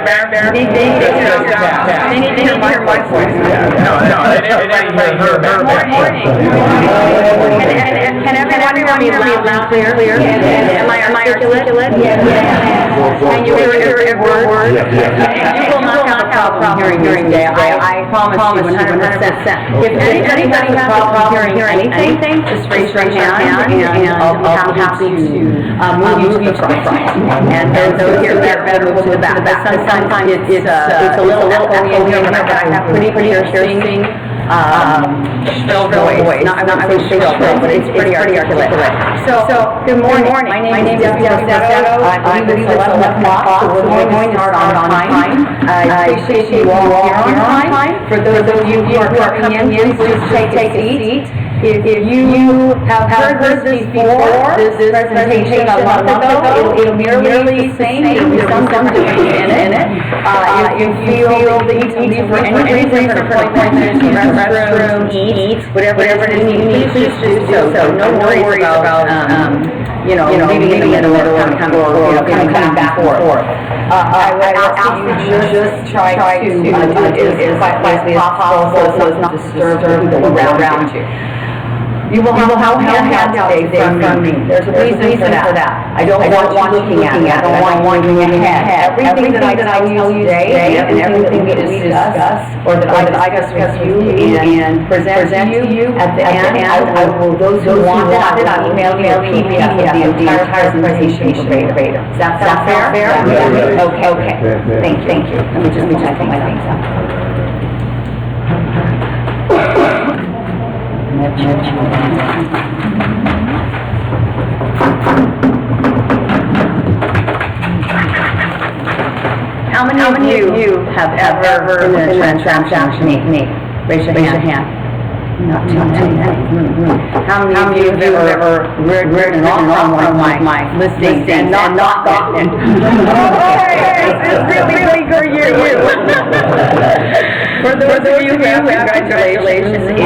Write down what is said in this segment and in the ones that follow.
They need to hear my voice. No, they didn't hear her back. Can everyone hear me loud and clear? Am I articulate? Can you hear every word? You will not have a problem hearing me today. I promise you 100%. If anybody has a problem hearing anything, just raise your hand and I'll be happy to move you to the front. And those here better move to the back. Sometimes it's a little echoey here, but I have pretty piercing shrill voice. I wouldn't say shrill, but it's pretty articulate. So, good morning. My name is Debbie Rossetto. I believe it's 11 o'clock, so we're going to start on time. I appreciate you all here on time. For those of you who are coming in, please take a seat. If you have heard this before, this presentation a month ago, it'll be merely the same. There'll be some difference in it. If you feel that you need to for any reason, for appointments, restroom, eat, whatever it is you need, please do so. No worries about leaving in the middle or coming back and forth. I would ask you to just try to do it as quietly as possible so as not to disturb people around you. You will have a handout today from me. There's a reason for that. I don't want you looking at it. I don't want you looking ahead. Everything that I tell you today and everything that we discuss or that I discuss with you and present to you at the end, I will, those who want it, I'll email you a PDF of the entire presentation verbatim. Does that sound fair? Yeah. Okay. Thank you. Let me just put my things up. How many of you have ever been in a transaction with me? Raise your hand. Not too many. How many of you have ever written on one of my listings and not gotten it? It's really good for you. For those of you who have, congratulations, and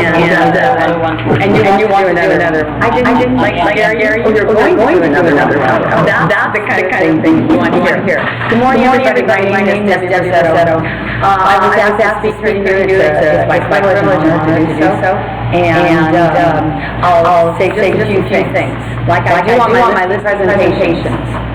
you want to do another. I didn't scare you. You're going to do another round. That's the kind of thing you want to hear. Good morning, everybody. My name is Debbie Rossetto. I was asked to speak here. It's my privilege and honor to do so. And I'll say just a few things. Like I do on my list presentations.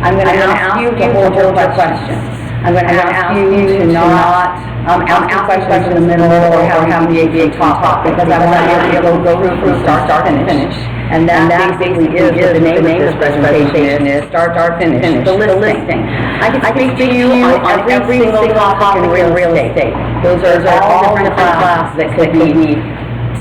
I'm going to ask you to hold your questions. I'm going to ask you to not ask questions in the middle or have me be a top because I want you to be able to go through start and finish. And that basically is the name of this presentation is start, finish. The listing. I can speak to you on every single topic in real estate. Those are all different classes that could be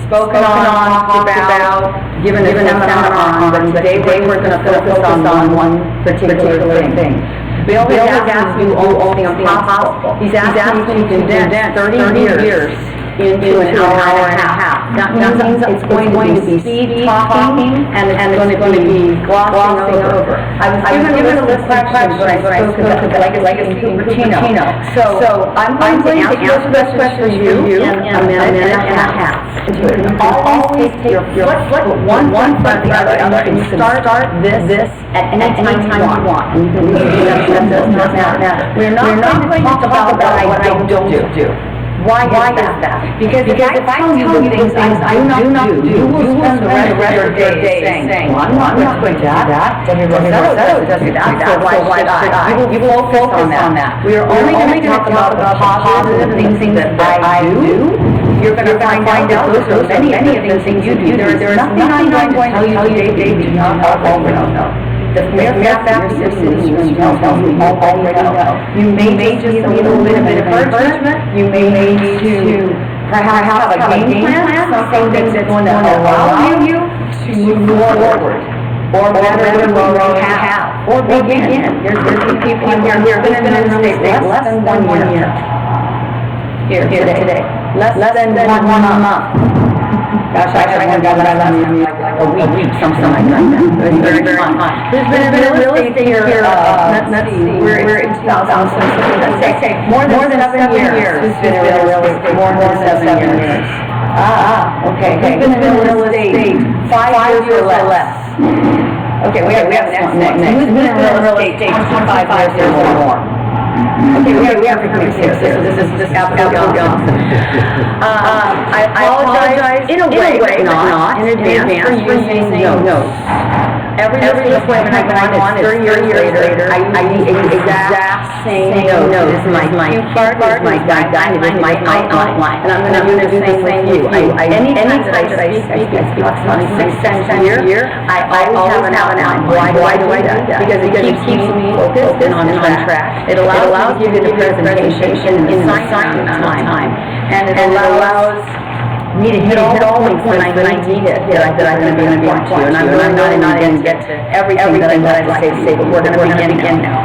spoken on, talked about, given a seminar on, but today we're going to focus on one particular thing. Bill has asked you only on possible. He's asked you to condense 30 years into an hour and a half. That means it's going to be speed talking and it's going to be glossing over. I was given a list of questions when I spoke about Legacy Cupertino. So I'm going to answer this question for you in a minute and a half. Always take your foot one front the other, and you start this at any time you want. And you can that does not matter. We're not going to talk about what I don't do. Why is that? Because if I tell you things I do not do, you will spend the rest of your day saying, well, I'm not going to do that. Debbie Rossetto does that, so why should I? You will focus on that. We are only going to talk about the positive things that I do. You're going to find out those are many of the things you do. There's nothing I'm going to tell you today that you don't know. The mere fact that you're sitting in this room tells me you already know. You may just need a little bit of encouragement. You may need to perhaps have a game plan, something that's going to allow you to move forward. Or better than we already have. Or begin. There's people in here who have been in real estate less than 1 year. Here today. Less than 1 month. Gosh, I had one guy last time like a week, something like that. It was very fun. Who's been in real estate here? Let's see. We're in 2006. More than 7 years. Who's been in real estate? More than 7 years. Okay. Who's been in real estate 5 years or less? Okay, we have next. Who's been in real estate 25 years or more? Okay, we have to come here. This is absolutely awesome. I apologize in a way, not in advance for using notes. Every appointment I go on, it's 30 years later, I use the exact same notes. This is my cue card, this is my guideline, this is my outline. And I'm going to do the same with you. Any time that I speak approximately 6 times a year, I always have an outline. Why do I do that? Because it keeps me focused and on track. It allows me to give you the presentation in the assignment time. And it allows me to hit all the points when I need it that I'm going to be important to you. And I'm really not going to get to everything that I'd like to say, but we're going to begin now.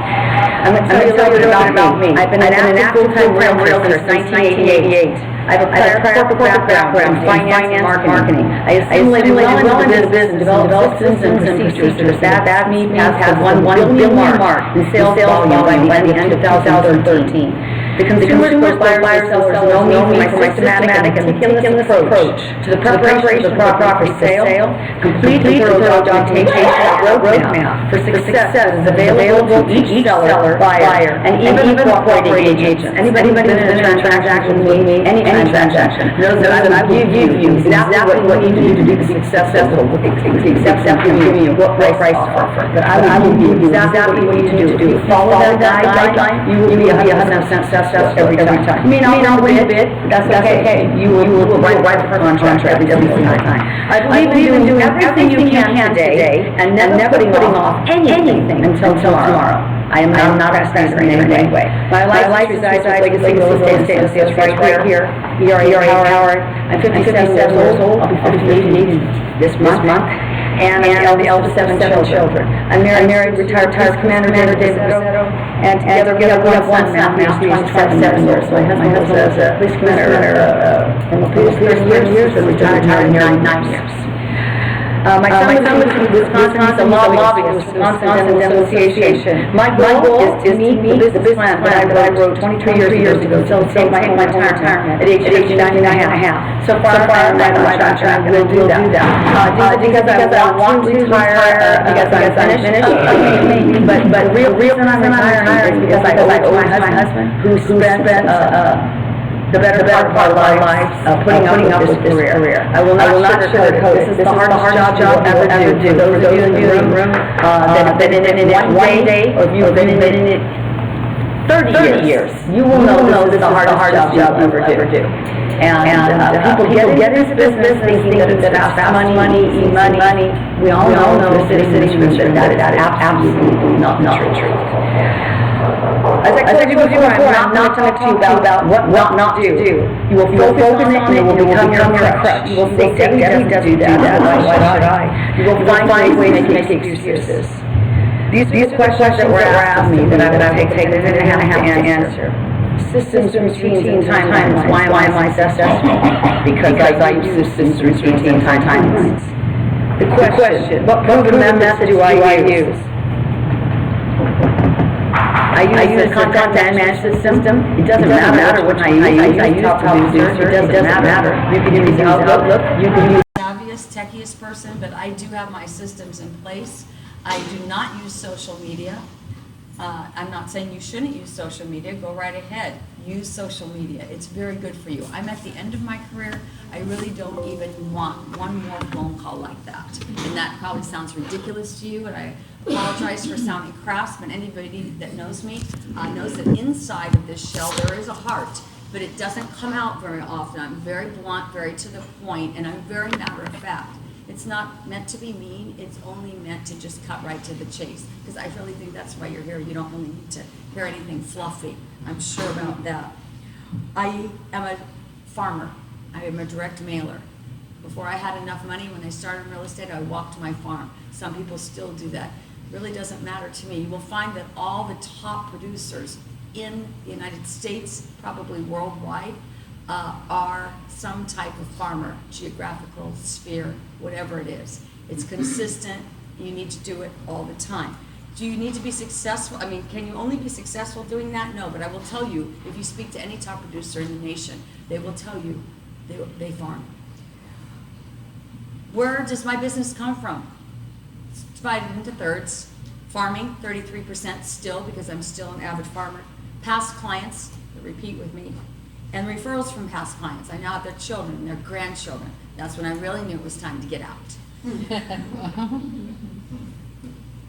I'm going to tell you a little bit about me. I've been an active full-time realtor since 1988. I have a prior corporate background in finance and marketing. I assimilated well into the business, developed systems and procedures that me past the $1 billion mark in sales volume by the end of 2013. The consumers, both buyers and sellers, know me for my systematic and meticulous approach to the preparation of the property sale, complete and thorough documentation roadmap for success is available to each seller, buyer, and even cooperating agents. Anybody who's been in a transaction with me, any transaction, knows that I will give you exactly what you need to do to be successful, except giving you what price to offer. But I will give you exactly what you need to do. If you follow that guideline, you will be 100% successful every time. You may not win a bid, that's okay. You will write a contract every single time. I believe in doing everything you can today and never putting off anything until tomorrow. I am not a procrastinator in any way. My life resides in legacy real estate and sales right here. Howard. I'm 57 years old. I'll be 58 this month. And I'm the eldest of 7 children. I'm married retired Commander Debbie Rossetto, and together we have one son now, 27 years. My husband was a police commander from the previous 30 years and retired in 9 years. My son was in Wisconsin. He's a lobbyist with Wisconsin Dental Association. My goal is to meet the business plan that I wrote 23 years ago, so save my retirement at age 59 and a half. So far, I'm right on track, and we'll do that. Because I want to retire, because I'm finished, maybe, but the real reason I'm retiring is because I owe my husband, who spent the better part of our lives putting up with this career. I will not sugarcoat it. This is the hardest job you'll ever do. For those of you in the room that have been in it one day, or if you've been in it 30 years, you will know this is the hardest job you'll ever do. And people get into this business thinking that it's fast money, easy money. We all know the city that is absolutely not true. As I said before, I'm not talking to you about what not to do. You will focus on it and it will become your crutch. You will say, Debbie doesn't do that, why should I? You will find ways to make excuses. These questions that were asked me that I would take a minute and a half to answer. Systems, routines, and timelines. Why am I successful? Because I use systems, routines, and timelines. The question, what proven method do I use? I use the content management system. It doesn't matter what I use. I use top producer. It doesn't matter. You can use Outlook. You can use techiest person, but I do have my systems in place. I do not use social media. I'm not saying you shouldn't use social media. Go right ahead. Use social media. It's very good for you. I'm at the end of my career. I really don't even want one more phone call like that. And that probably sounds ridiculous to you, and I apologize for sounding crass, but anybody that knows me knows that inside of this shell there is a heart, but it doesn't come out very often. I'm very blunt, very to the point, and I'm very matter of fact. It's not meant to be mean, it's only meant to just cut right to the chase, because I really think that's why you're here. You don't really need to hear anything fluffy. I'm sure about that. I am a farmer. I am a direct mailer. Before I had enough money, when I started in real estate, I walked to my farm. Some people still do that. It really doesn't matter to me. You will find that all the top producers in the United States, probably worldwide, are some type of farmer, geographical sphere, whatever it is. It's consistent. You need to do it all the time. Do you need to be successful? I mean, can you only be successful doing that? No, but I will tell you, if you speak to any top producer in the nation, they will tell you they farm. Where does my business come from? It's divided into thirds. Farming, 33% still, because I'm still an avid farmer. past clients that repeat with me, and referrals from past clients. I now have their children and their grandchildren. That's when I really knew it was time to get out.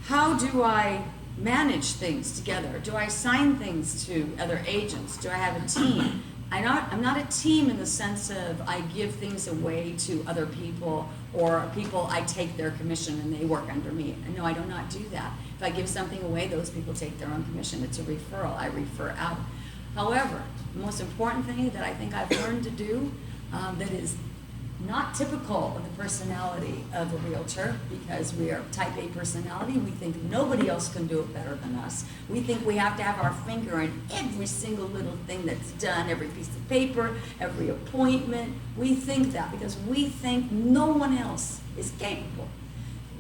How do I manage things together? Do I assign things to other agents? Do I have a team? I'm not a team in the sense of I give things away to other people, or people I take their commission and they work under me. No, I do not do that. If I give something away, those people take their own commission. It's a referral. I refer out. However, the most important thing that I think I've learned to do that is not typical of the personality of a realtor, because we are type A personality. We think nobody else can do it better than us. We think we have to have our finger in every single little thing that's done, every piece of paper, every appointment. We think that because we think no one else is capable.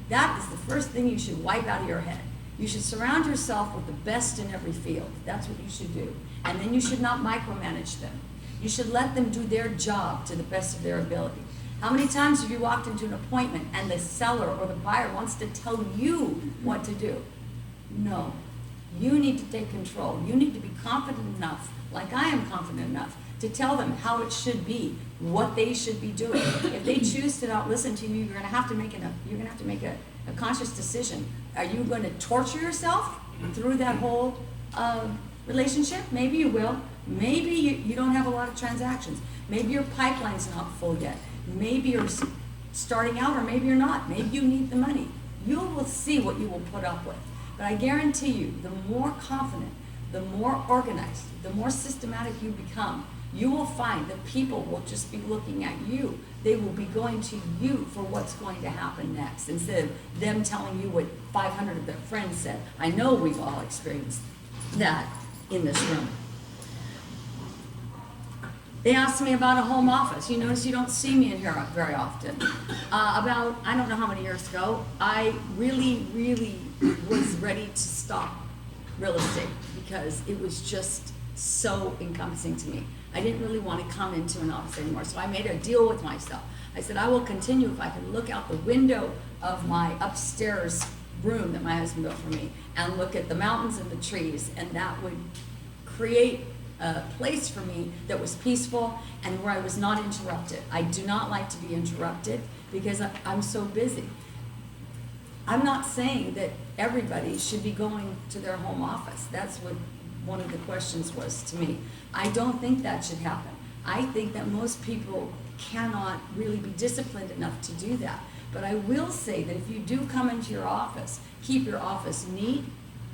That is the first thing you should wipe out of your head. You should surround yourself with the best in every field. That's what you should do. And then you should not micromanage them. You should let them do their job to the best of their ability. How many times have you walked into an appointment and the seller or the buyer wants to tell you what to do? No. You need to take control. You need to be confident enough, like I am confident enough, to tell them how it should be, what they should be doing. If they choose to not listen to you, you're going to have to make a conscious decision. Are you going to torture yourself through that whole relationship? Maybe you will. Maybe you don't have a lot of transactions. Maybe your pipeline's not full yet. Maybe you're starting out, or maybe you're not. Maybe you need the money. You will see what you will put up with. But I guarantee you, the more confident, the more organized, the more systematic you become, you will find that people will just be looking at you. They will be going to you for what's going to happen next, instead of them telling you what 500 of their friends said. I know we've all experienced that in this room. They asked me about a home office. You notice you don't see me in here very often. About, I don't know how many years ago, I really was ready to stop real estate because it was just so encompassing to me. I didn't really want to come into an office anymore, so I made a deal with myself. I said, I will continue if I can look out the window of my upstairs room that my husband built for me and look at the mountains and the trees, and that would create a place for me that was peaceful and where I was not interrupted. I do not like to be interrupted because I'm so busy. I'm not saying that everybody should be going to their home office. That's what one of the questions was to me. I don't think that should happen. I think that most people cannot really be disciplined enough to do that. But I will say that if you do come into your office, keep your office neat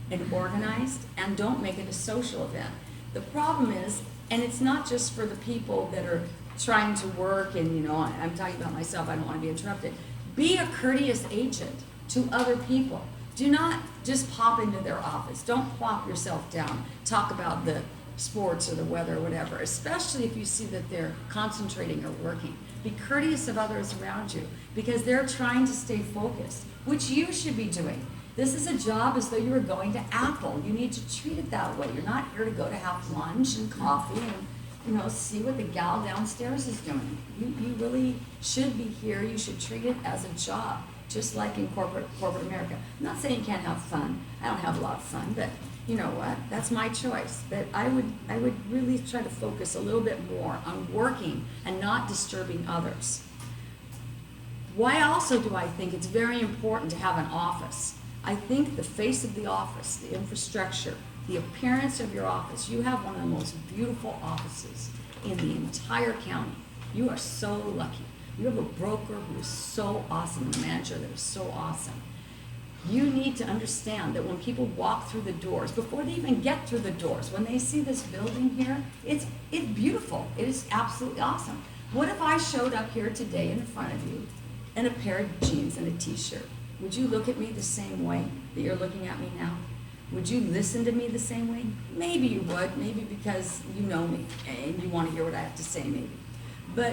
and organized, and don't make it a social event. The problem is, and it's not just for the people that are trying to work, and I'm talking about myself, I don't want to be interrupted. Be a courteous agent to other people. Do not just pop into their office. Don't plop yourself down. Talk about the sports or the weather or whatever, especially if you see that they're concentrating or working. Be courteous of others around you because they're trying to stay focused, which you should be doing. This is a job as though you were going to Apple. You need to treat it that way. You're not here to go to have lunch and coffee and see what the gal downstairs is doing. You really should be here. You should treat it as a job, just like in corporate America. I'm not saying you can't have fun. I don't have a lot of fun, but you know what? That's my choice. But I would really try to focus a little bit more on working and not disturbing others. Why also do I think it's very important to have an office? I think the face of the office, the infrastructure, the appearance of your office, you have one of the most beautiful offices in the entire county. You are so lucky. You have a broker who is so awesome, a manager that is so awesome. You need to understand that when people walk through the doors, before they even get through the doors, when they see this building here, it's beautiful. It is absolutely awesome. What if I showed up here today in front of you in a pair of jeans and a t-shirt? Would you look at me the same way that you're looking at me now? Would you listen to me the same way? Maybe you would, maybe because you know me and you want to hear what I have to say, maybe. But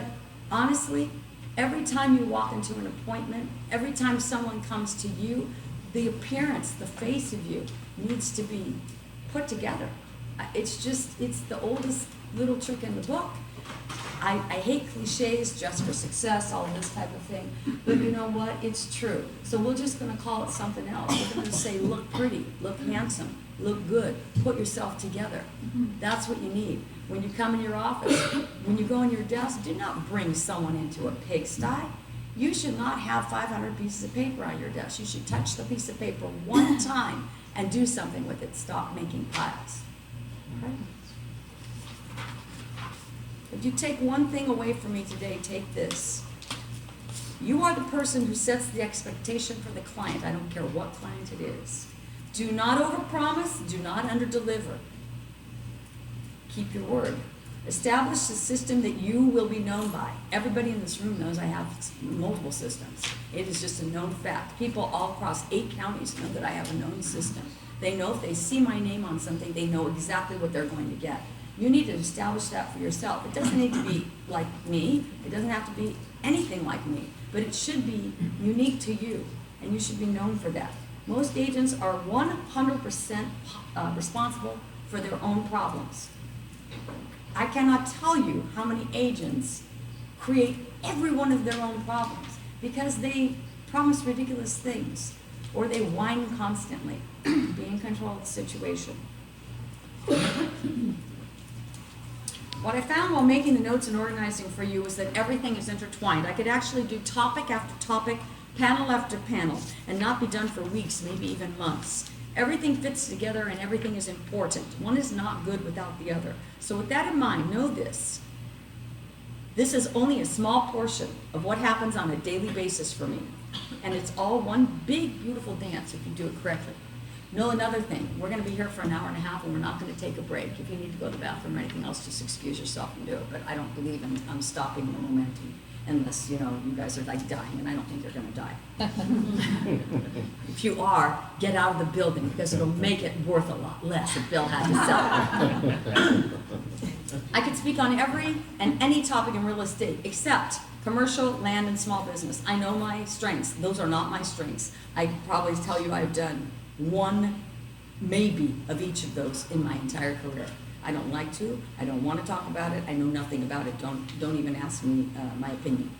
honestly, every time you walk into an appointment, every time someone comes to you, the appearance, the face of you needs to be put together. It's the oldest little trick in the book. I hate cliches, just for success, all of this type of thing. But you know what? It's true. So we're just going to call it something else. We're going to say look pretty, look handsome, look good, put yourself together. That's what you need. When you come in your office, when you go on your desk, do not bring someone into a pigsty. You should not have 500 pieces of paper on your desk. You should touch the piece of paper one time and do something with it. Stop making piles. Okay? If you take one thing away from me today, take this. You are the person who sets the expectation for the client. I don't care what client it is. Do not overpromise, do not underdeliver. Keep your word. Establish a system that you will be known by. Everybody in this room knows I have multiple systems. It is just a known fact. People all across 8 counties know that I have a known system. They know if they see my name on something, they know exactly what they're going to get. You need to establish that for yourself. It doesn't need to be like me. It doesn't have to be anything like me. But it should be unique to you, and you should be known for that. Most agents are 100% responsible for their own problems. I cannot tell you how many agents create every one of their own problems because they promise ridiculous things or they whine constantly. Be in control of the situation. What I found while making the notes and organizing for you was that everything is intertwined. I could actually do topic after topic, panel after panel, and not be done for weeks, maybe even months. Everything fits together and everything is important. One is not good without the other. So with that in mind, know this. This is only a small portion of what happens on a daily basis for me. And it's all one big, beautiful dance if you do it correctly. Know another thing. We're going to be here for an hour and a half and we're not going to take a break. If you need to go to the bathroom or anything else, just excuse yourself and do it. But I don't believe in stopping the momentum unless, you guys are like dying, and I don't think you're going to die. If you are, get out of the building because it'll make it worth a lot less if Bill had to sell it. I could speak on every and any topic in real estate except commercial, land, and small business. I know my strengths. Those are not my strengths. I could probably tell you I've done one maybe of each of those in my entire career. I don't like to. I don't want to talk about it. I know nothing about it. Don't even ask me my opinion.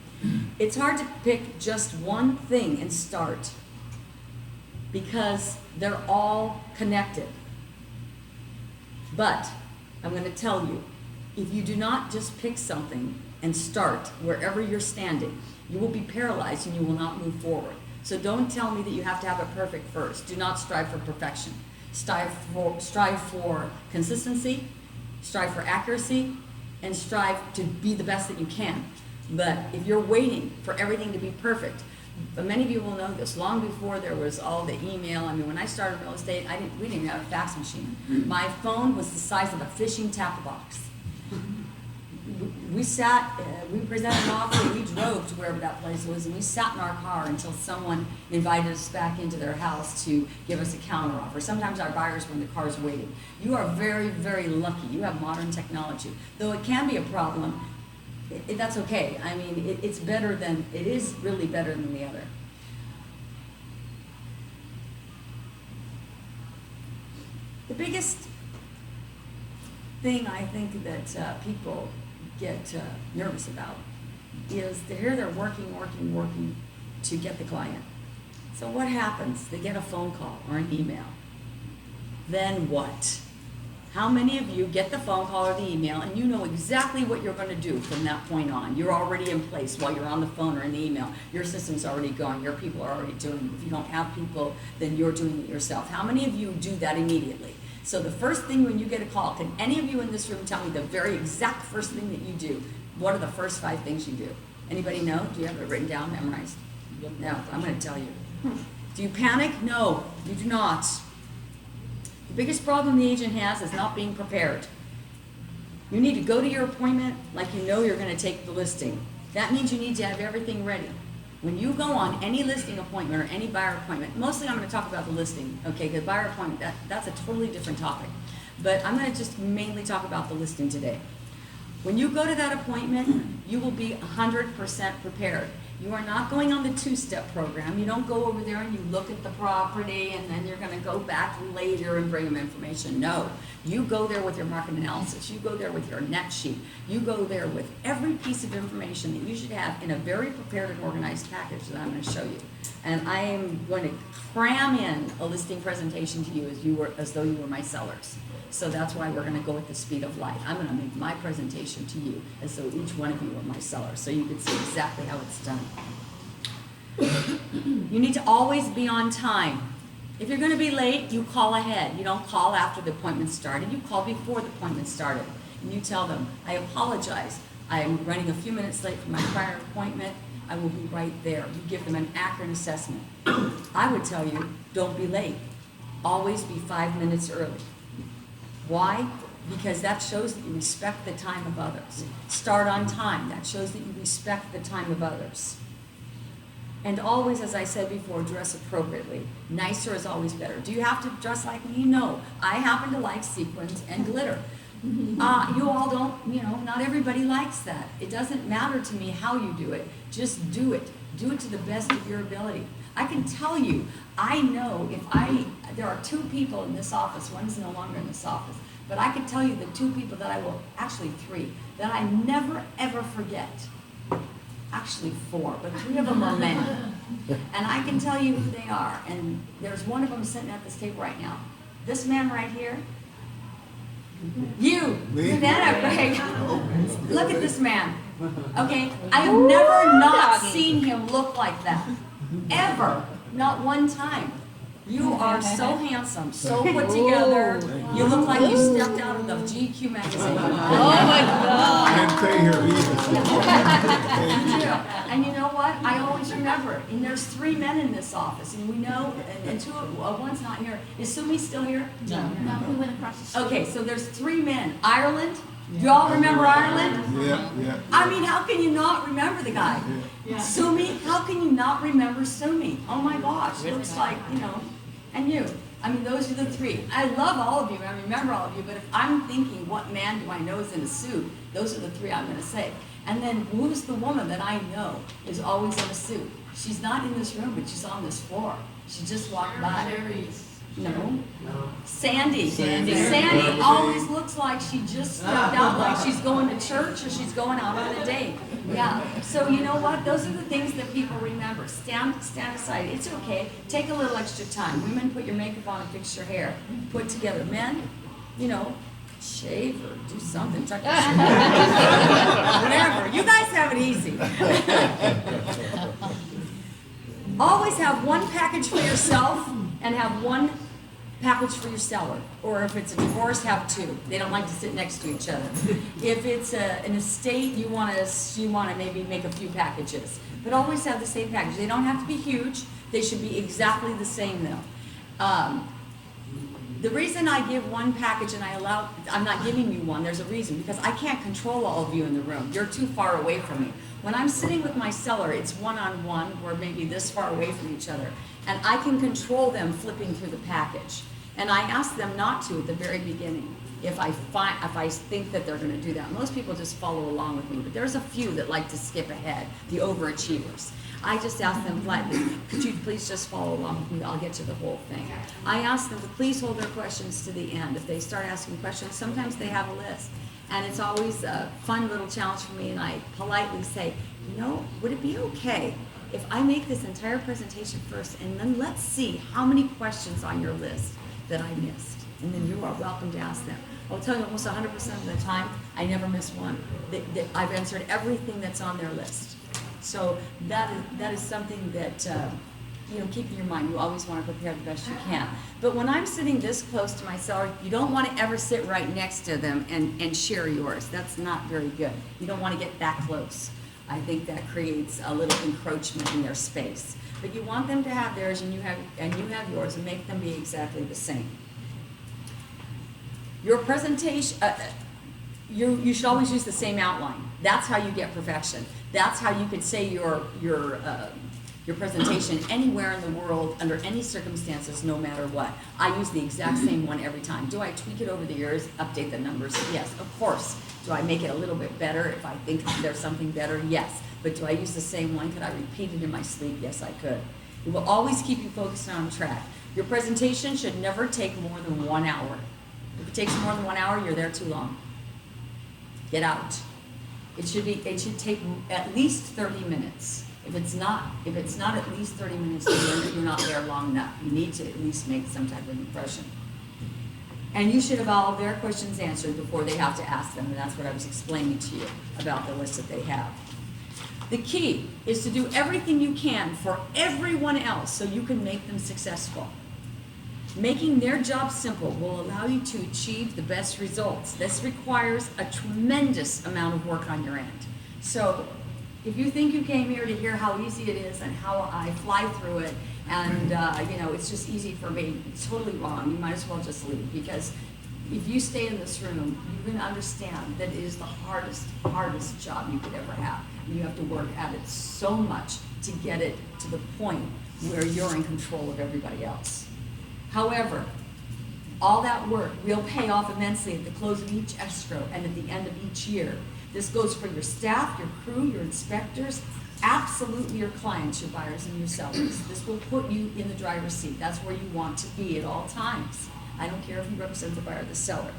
It's hard to pick just one thing and start because they're all connected. But I'm going to tell you, if you do not just pick something and start wherever you're standing, you will be paralyzed and you will not move forward. So don't tell me that you have to have it perfect first. Do not strive for perfection. Strive for consistency, strive for accuracy, and strive to be the best that you can. But if you're waiting for everything to be perfect, but many of you will know this, long before there was all the email. I mean, when I started real estate, we didn't even have a fax machine. My phone was the size of a fishing tackle box. We presented an offer, we drove to wherever that place was, and we sat in our car until someone invited us back into their house to give us a counter offer. Sometimes our buyers were in the cars waiting. You are very, very lucky. You have modern technology. Though it can be a problem, that's okay. I mean, it is really better than the other. The biggest thing I think that people get nervous about is to hear they're working to get the client. So what happens? They get a phone call or an email. Then what? How many of you get the phone call or the email and you know exactly what you're going to do from that point on? You're already in place while you're on the phone or in the email. Your system's already going. Your people are already doing it. If you don't have people, then you're doing it yourself. How many of you do that immediately? So the first thing when you get a call, can any of you in this room tell me the very exact first thing that you do? What are the first 5 things you do? Anybody know? Do you have it written down, memorized? No, I'm going to tell you. Do you panic? No, you do not. The biggest problem the agent has is not being prepared. You need to go to your appointment like you know you're going to take the listing. That means you need to have everything ready. When you go on any listing appointment or any buyer appointment, mostly I'm going to talk about the listing, okay, because buyer appointment, that's a totally different topic. But I'm going to just mainly talk about the listing today. When you go to that appointment, you will be 100% prepared. You are not going on the two-step program. You don't go over there and you look at the property and then you're gonna go back later and bring them information. No, you go there with your market analysis. You go there with your net sheet. You go there with every piece of information that you should have in a very prepared and organized package that I'm gonna show you. And I am going to cram in a listing presentation to you as though you were my sellers. So that's why we're gonna go at the speed of light. I'm gonna make my presentation to you as though each one of you were my sellers, so you can see exactly how it's done. You need to always be on time. If you're gonna be late, you call ahead. You don't call after the appointment started, you call before the appointment started. And you tell them, I apologize, I'm running a few minutes late for my prior appointment, I will be right there. You give them an accurate assessment. I would tell you, don't be late. Always be 5 minutes early. Why? Because that shows that you respect the time of others. Start on time. That shows that you respect the time of others. And always, as I said before, dress appropriately. Nicer is always better. Do you have to dress like me? No. I happen to like sequins and glitter. You all don't, not everybody likes that. It doesn't matter to me how you do it. Just do it. Do it to the best of your ability. I can tell you, I know there are 2 people in this office, one's no longer in this office, but I can tell you the 2 people that actually 3, that I never ever forget. Actually 4, but 3 of them are men. And I can tell you who they are, and there's one of them sitting at this table right now. This man right here, you, Savannah, Greg, look at this man. Okay, I have never not seen him look like that. Ever. Not one time. You are so handsome, so put together. You look like you stepped out of the GQ magazine. Oh my God. Can't pay her either. And you know what? I always remember it. And there's 3 men in this office, and we know, and 2, one's not here. Is Sumi still here? No, we went across the street. Okay, so there's 3 men. Ireland. Do y'all remember Ireland? Yeah. I mean, how can you not remember the guy? Yeah. Sumi, how can you not remember Sumi? Oh my gosh, looks like, and you. I mean, those are the 3. I love all of you, I remember all of you, but if I'm thinking, what man do I know is in a suit, those are the 3 I'm gonna say. And then who's the woman that I know is always in a suit? She's not in this room, but she's on this floor. She just walked by. No. Sandy. Sandy always looks like she just stepped out, like she's going to church or she's going out on a date. Yeah. So you know what? Those are the things that people remember. Stand aside. It's okay. Take a little extra time. Women, put your makeup on and fix your hair. Put together. Men, shave or do something. Tuck your shoe. Whatever. You guys have it easy. Always have one package for yourself and have one package for your seller. Or if it's a divorce, have 2. They don't like to sit next to each other. If it's an estate, you want to maybe make a few packages. But always have the same package. They don't have to be huge. They should be exactly the same though. The reason I give one package and I'm not giving you one, there's a reason, because I can't control all of you in the room. You're too far away from me. When I'm sitting with my seller, it's one-on-one, we're maybe this far away from each other, and I can control them flipping through the package. And I ask them not to at the very beginning if I think that they're going to do that. Most people just follow along with me, but there's a few that like to skip ahead, the overachievers. I just ask them politely, could you please just follow along with me? I'll get to the whole thing. I ask them to please hold their questions to the end. If they start asking questions, sometimes they have a list. And it's always a fun little challenge for me, and I politely say, would it be okay if I make this entire presentation first, and then let's see how many questions on your list that I missed. And then you are welcome to ask them. I'll tell you almost 100% of the time, I never miss one. I've answered everything that's on their list. So that is something that, keep in your mind. You always want to prepare the best you can. But when I'm sitting this close to my seller, you don't want to ever sit right next to them and share yours. That's not very good. You don't want to get that close. I think that creates a little encroachment in their space. But you want them to have theirs and you have yours, and make them be exactly the same. Your presentation, you should always use the same outline. That's how you get perfection. That's how you could say your presentation anywhere in the world, under any circumstances, no matter what. I use the exact same one every time. Do I tweak it over the years, update the numbers? Yes, of course. Do I make it a little bit better if I think there's something better? Yes. But do I use the same one? Could I repeat it in my sleep? Yes, I could. It will always keep you focused and on track. Your presentation should never take more than 1 hour. If it takes more than 1 hour, you're there too long. Get out. It should take at least 30 minutes. If it's not at least 30 minutes, you're not there long enough. You need to at least make some type of impression. And you should have all of their questions answered before they have to ask them, and that's what I was explaining to you about the list that they have. The key is to do everything you can for everyone else so you can make them successful. Making their job simple will allow you to achieve the best results. This requires a tremendous amount of work on your end. So if you think you came here to hear how easy it is and how I fly through it, and it's just easy for me, it's totally wrong. You might as well just leave, because if you stay in this room, you're going to understand that it is the hardest job you could ever have. And you have to work at it so much to get it to the point where you're in control of everybody else. However, all that work will pay off immensely at the close of each escrow and at the end of each year. This goes for your staff, your crew, your inspectors, absolutely your clients, your buyers, and your sellers. This will put you in the driver's seat. That's where you want to be at all times. I don't care if you represent the buyer or the seller.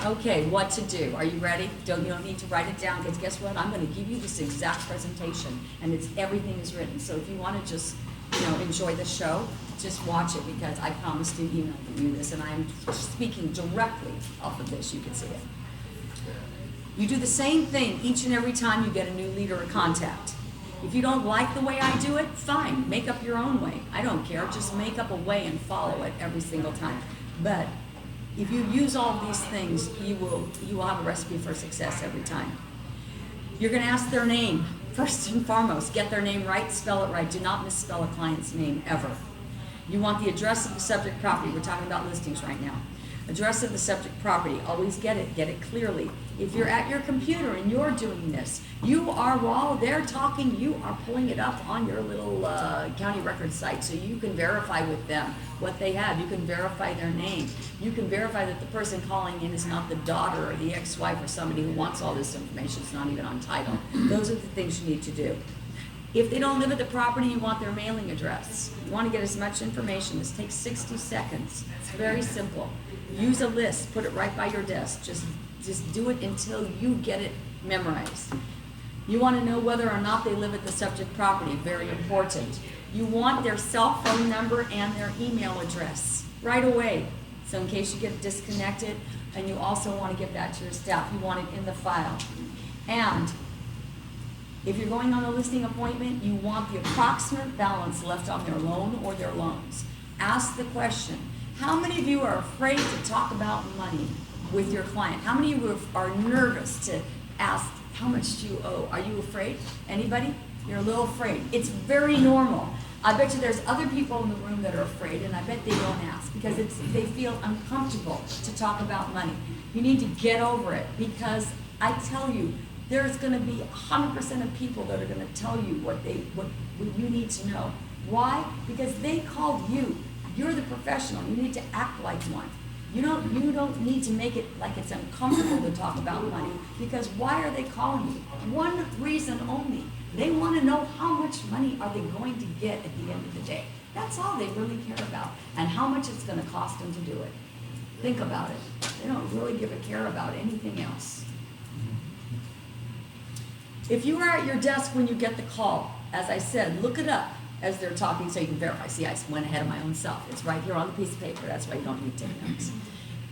Okay, what to do? Are you ready? You don't need to write it down, because guess what? I'm going to give you this exact presentation, and everything is written. So if you want to just enjoy the show, just watch it, because I promised to email you this, and I'm speaking directly off of this. You can see it. You do the same thing each and every time you get a new lead or a contact. If you don't like the way I do it, fine, make up your own way. I don't care, just make up a way and follow it every single time. But if you use all of these things, you will have a recipe for success every time. You're going to ask their name first and foremost. Get their name right, spell it right. Do not misspell a client's name ever. You want the address of the subject property. We're talking about listings right now. Address of the subject property. Always get it clearly. If you're at your computer and you're doing this, while they're talking, you are pulling it up on your little county record site, so you can verify with them what they have. You can verify their name. You can verify that the person calling in is not the daughter or the ex-wife or somebody who wants all this information. It's not even on title. Those are the things you need to do. If they don't live at the property, you want their mailing address. You want to get as much information. This takes 60 seconds. It's very simple. Use a list. Put it right by your desk. Just do it until you get it memorized. You want to know whether or not they live at the subject property. Very important. You want their cell phone number and their email address right away. So in case you get disconnected, and you also want to give that to your staff, you want it in the file. And if you're going on a listing appointment, you want the approximate balance left on their loan or their loans. Ask the question, how many of you are afraid to talk about money with your client? How many of you are nervous to ask, how much do you owe? Are you afraid? Anybody? You're a little afraid. It's very normal. I bet you there's other people in the room that are afraid, and I bet they don't ask because they feel uncomfortable to talk about money. You need to get over it, because I tell you, there's going to be 100% of people that are going to tell you what you need to know. Why? Because they called you. You're the professional. You need to act like one. You don't need to make it like it's uncomfortable to talk about money, because why are they calling you? One reason only. They want to know how much money are they going to get at the end of the day. That's all they really care about, and how much it's going to cost them to do it. Think about it. They don't really give a care about anything else. If you are at your desk when you get the call, as I said, look it up as they're talking so you can verify. See, I went ahead of my own self. It's right here on the piece of paper. That's why you don't need to take notes.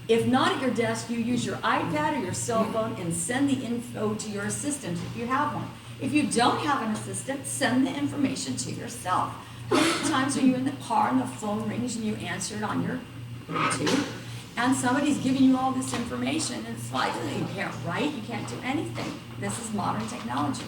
If not at your desk, you use your iPad or your cell phone and send the info to your assistant if you have one. If you don't have an assistant, send the information to yourself. How many times are you in the car and the phone rings and you answer it on your Bluetooth, and somebody's giving you all this information, and it's like, you can't write, you can't do anything. This is modern technology.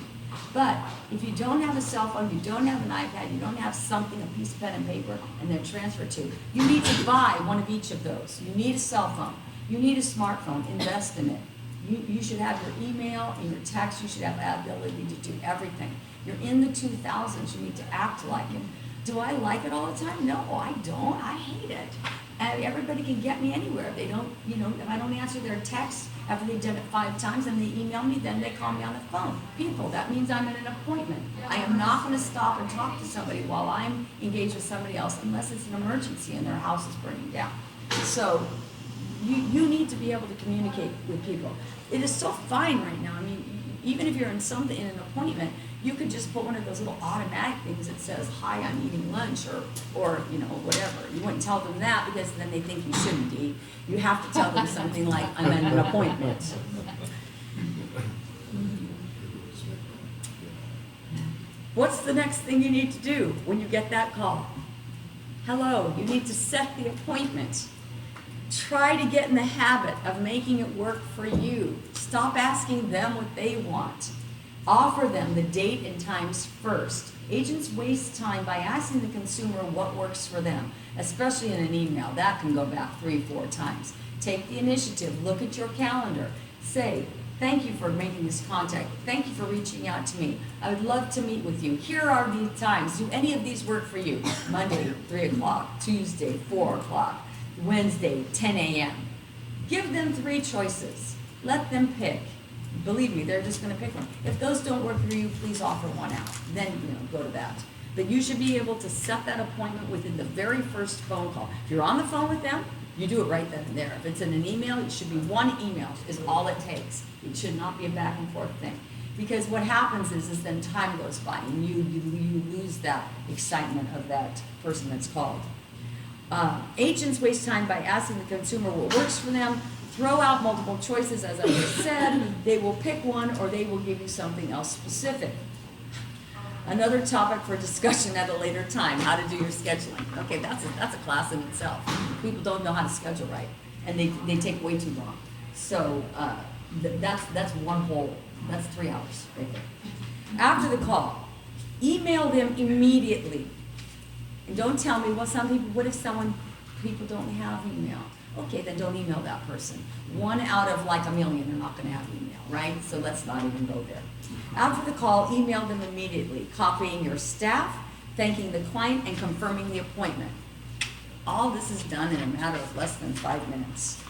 But if you don't have a cell phone, you don't have an iPad, you don't have something, a piece of pen and paper, and then transfer to, you need to buy one of each of those. You need a cell phone. You need a smartphone. Invest in it. You should have your email and your text. You should have the ability to do everything. You're in the 2000s. You need to act like it. Do I like it all the time? No, I don't. I hate it. And everybody can get me anywhere. If they don't, if I don't answer their text, After they've done it 5 times and they email me, then they call me on the phone. People, that means I'm in an appointment. I am not going to stop and talk to somebody while I'm engaged with somebody else unless it's an emergency and their house is burning down. So you need to be able to communicate with people. It is so fine right now. I mean, even if you're in an appointment, you could just put one of those little automatic things that says, "Hi, I'm eating lunch," or whatever. You wouldn't tell them that because then they think you shouldn't eat. You have to tell them something like, "I'm at an appointment." What's the next thing you need to do when you get that call? Hello, you need to set the appointment. Try to get in the habit of making it work for you. Stop asking them what they want. Offer them the date and times first. Agents waste time by asking the consumer what works for them, especially in an email. That can go back 3-4 times. Take the initiative. Look at your calendar. Say, "Thank you for making this contact. Thank you for reaching out to me. I would love to meet with you. Here are the times. Do any of these work for you?" Monday, 3 o'clock. Tuesday, 4 o'clock. Wednesday, 10 a.m. Give them 3 choices. Let them pick. Believe me, they're just going to pick one. If those don't work for you, please offer one out. Then, go to that. But you should be able to set that appointment within the very first phone call. If you're on the phone with them, you do it right then and there. If it's in an email, it should be 1 email is all it takes. It should not be a back and forth thing. Because what happens is then time goes by and you lose that excitement of that person that's called. Agents waste time by asking the consumer what works for them. Throw out multiple choices, as I just said. They will pick one or they will give you something else specific. Another topic for discussion at a later time, how to do your scheduling. Okay, that's a class in itself. People don't know how to schedule right, and they take way too long. So that's one whole, that's 3 hours right there. After the call, email them immediately. And don't tell me, well, what if people don't have email? Okay, then don't email that person. 1 out of like a million are not going to have email, right? So let's not even go there. After the call, email them immediately, copying your staff, thanking the client, and confirming the appointment. All this is done in a matter of less than 5 minutes.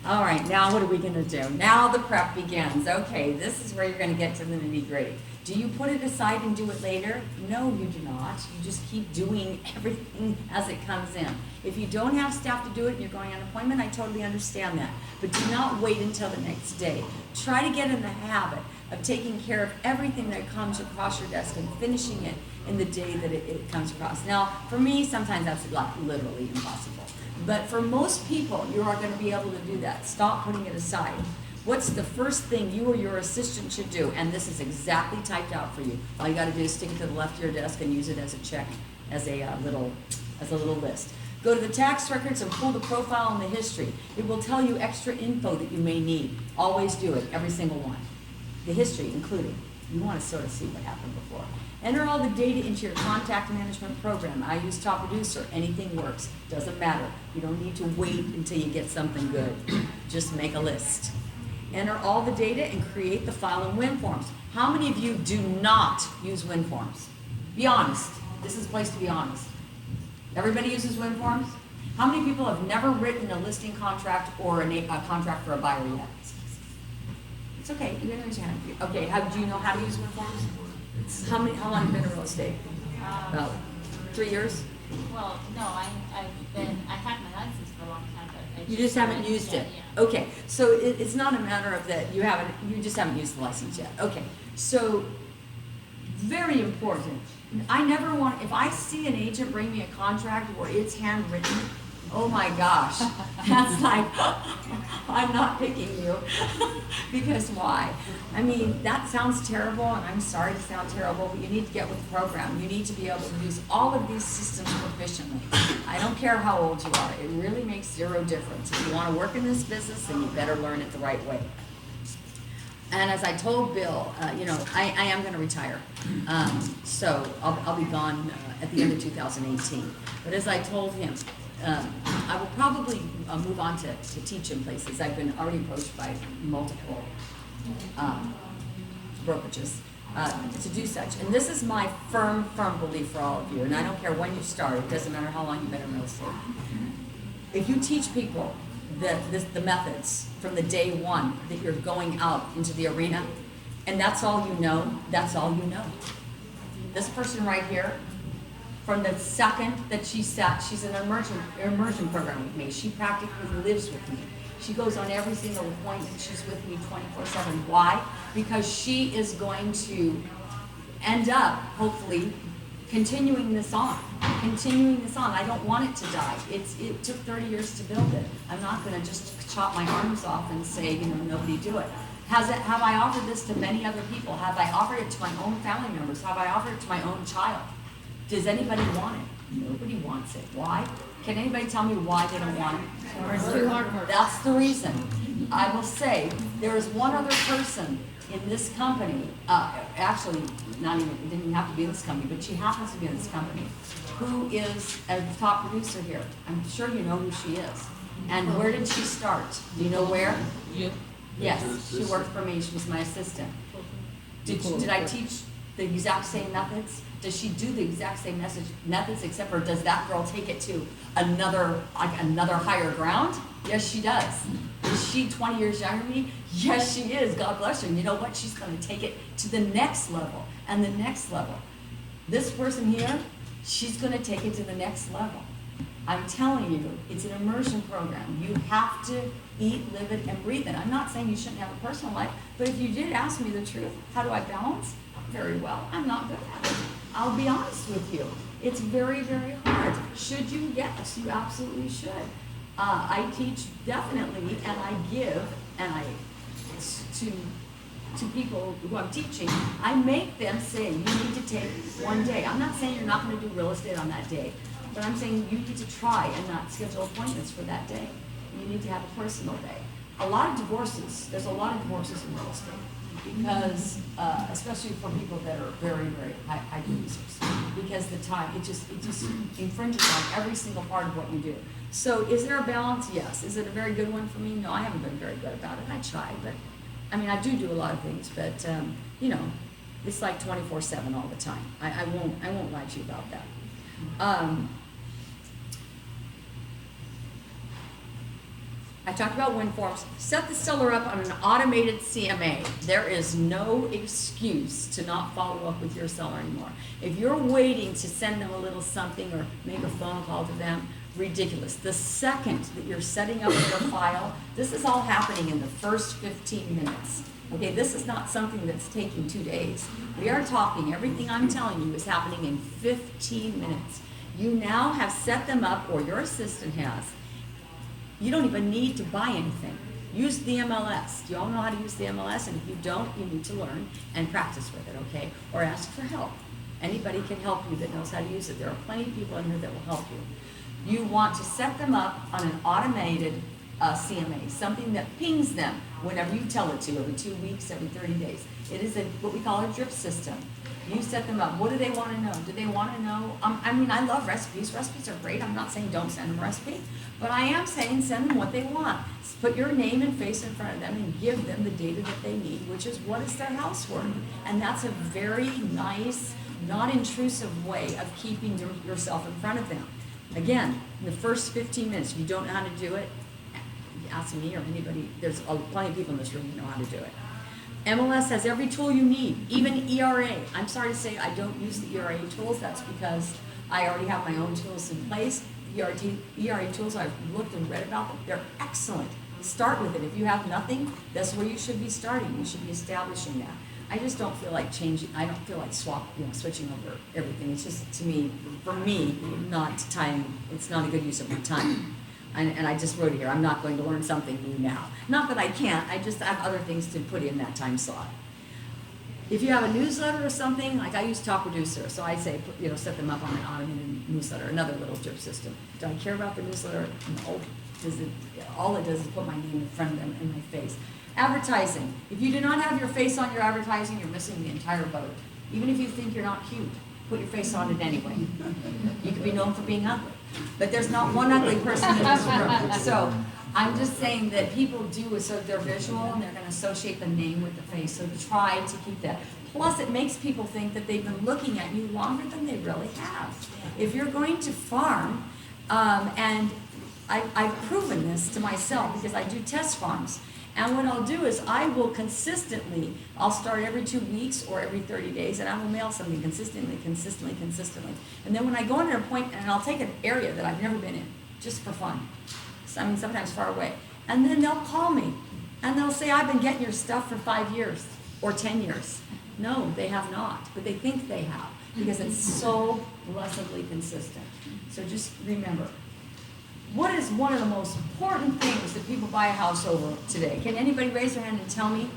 All right, now what are we going to do? Now the prep begins. Okay, this is where you're going to get to the nitty-gritty. Do you put it aside and do it later? No, you do not. You just keep doing everything as it comes in. If you don't have staff to do it and you're going on an appointment, I totally understand that. But do not wait until the next day. Try to get in the habit of taking care of everything that comes across your desk and finishing it in the day that it comes across. Now, for me, sometimes that's like literally impossible. But for most people, you are going to be able to do that. Stop putting it aside. What's the first thing you or your assistant should do? And this is exactly typed out for you. All you got to do is stick it to the left of your desk and use it as a check, as a little list. Go to the tax records and pull the profile and the history. It will tell you extra info that you may need. Always do it, every single one. The history including. You want to sort of see what happened before. Enter all the data into your contact management program. I use Top Producer. Anything works. Doesn't matter. You don't need to wait until you get something good. Just make a list. Enter all the data and create the file in WinForms. How many of you do not use WinForms? Be honest. This is a place to be honest. Everybody uses WinForms? How many people have never written a listing contract or a contract for a buyer yet? It's okay. You can raise your hand. Okay. Do you know how to use WinForms? How long have you been in real estate? About 3 years? Well, no, I had my license for a long time, but You just haven't used it. Yeah. Okay, so it's not a matter of that you just haven't used the license yet. Okay, so very important. I never want, if I see an agent bring me a contract where it's handwritten, oh my gosh, that's like, I'm not picking you. Because why? I mean, that sounds terrible, and I'm sorry to sound terrible, but you need to get with the program. You need to be able to use all of these systems proficiently. I don't care how old you are. It really makes zero difference. If you want to work in this business, then you better learn it the right way. And as I told Bill, I am going to retire. So I'll be gone at the end of 2018. But as I told him, I will probably move on to teach in places. I've been already approached by multiple brokerages to do such. And this is my firm belief for all of you. And I don't care when you start. It doesn't matter how long you've been in real estate. If you teach people the methods from the day one that you're going out into the arena, and that's all you know, that's all you know. This person right here, from the second that she's in an immersion program with me. She practically lives with me. She goes on every single appointment. She's with me 24/7. Why? Because she is going to end up, hopefully, continuing this on. I don't want it to die. It took 30 years to build it. I'm not going to just chop my arms off and say, nobody do it. Have I offered this to many other people? Have I offered it to my own family members? Have I offered it to my own child? Does anybody want it? Nobody wants it. Why? Can anybody tell me why they don't want it? It's too hard work. That's the reason. I will say, there is one other person in this company, actually, it didn't even have to be in this company, but she happens to be in this company, who is a top producer here. I'm sure you know who she is. And where did she start? Do you know where? Yes, she worked for me. She was my assistant. Did I teach the exact same methods? Does she do the exact same methods, except for does that girl take it to another higher ground? Yes, she does. Is she 20 years younger than me? Yes, she is. God bless her. And you know what? She's going to take it to the next level and the next level. This person here, she's going to take it to the next level. I'm telling you, it's an immersion program. You have to eat, live it, and breathe it. I'm not saying you shouldn't have a personal life, but if you did ask me the truth, how do I balance? Very well. I'm not good at it. I'll be honest with you. It's very, very hard. Should you? Yes, you absolutely should. I teach definitely, and I give, and to people who I'm teaching, I make them say, you need to take one day. I'm not saying you're not going to do real estate on that day, but I'm saying you need to try and not schedule appointments for that day. You need to have a personal day. A lot of divorces, there's a lot of divorces in real estate because, especially for people that are very, very high producers, because the time, it just infringes on every single part of what you do. So is there a balance? Yes. Is it a very good one for me? No, I haven't been very good about it. I try, but I mean, I do a lot of things, but it's like 24/7 all the time. I won't lie to you about that. I talked about win forms. Set the seller up on an automated CMA. There is no excuse to not follow up with your seller anymore. If you're waiting to send them a little something or make a phone call to them, ridiculous. The second that you're setting up your file, this is all happening in the first 15 minutes. Okay, this is not something that's taking 2 days. We are talking, everything I'm telling you is happening in 15 minutes. You now have set them up, or your assistant has. You don't even need to buy anything. Use the MLS. Do you all know how to use the MLS? And if you don't, you need to learn and practice with it, okay? Or ask for help. Anybody can help you that knows how to use it. There are plenty of people in here that will help you. You want to set them up on an automated CMA, something that pings them whenever you tell it to, every 2 weeks, every 30 days. It is what we call a drip system. You set them up. What do they want to know? Do they want to know? I mean, I love recipes. Recipes are great. I'm not saying don't send them a recipe, but I am saying send them what they want. Put your name and face in front of them and give them the data that they need, which is what is their house worth. And that's a very nice, non-intrusive way of keeping yourself in front of them. Again, in the first 15 minutes, if you don't know how to do it, ask me or anybody. There's plenty of people in this room who know how to do it. MLS has every tool you need, even ERA. I'm sorry to say I don't use the ERA tools. That's because I already have my own tools in place. ERA tools, I've looked and read about them. They're excellent. Start with it. If you have nothing, that's where you should be starting. You should be establishing that. I just don't feel like changing. I don't feel like switching over everything. It's just, to me, for me, not time. It's not a good use of my time. And I just wrote it here. I'm not going to learn something new now. Not that I can't. I just have other things to put in that time slot. If you have a newsletter or something, like I use Top Producer, so I say, set them up on an automated newsletter, another little drip system. Do I care about the newsletter? No. All it does is put my name in front of them in my face. Advertising. If you do not have your face on your advertising, you're missing the entire boat. Even if you think you're not cute, put your face on it anyway. You could be known for being ugly. But there's not one ugly person in this room. So I'm just saying that people do, so they're visual and they're going to associate the name with the face. So try to keep that. Plus, it makes people think that they've been looking at you longer than they really have. If you're going to farm, and I've proven this to myself because I do test farms. And what I'll do is I will consistently, I'll start every 2 weeks or every 30 days, and I will mail something consistently. And then when I go on an appointment, and I'll take an area that I've never been in, just for fun. I mean, sometimes far away. And then they'll call me, and they'll say, I've been getting your stuff for 5 years or 10 years. No, they have not, but they think they have because it's so blessedly consistent. So just remember, what is one of the most important things that people buy a house over today? Can anybody raise their hand and tell me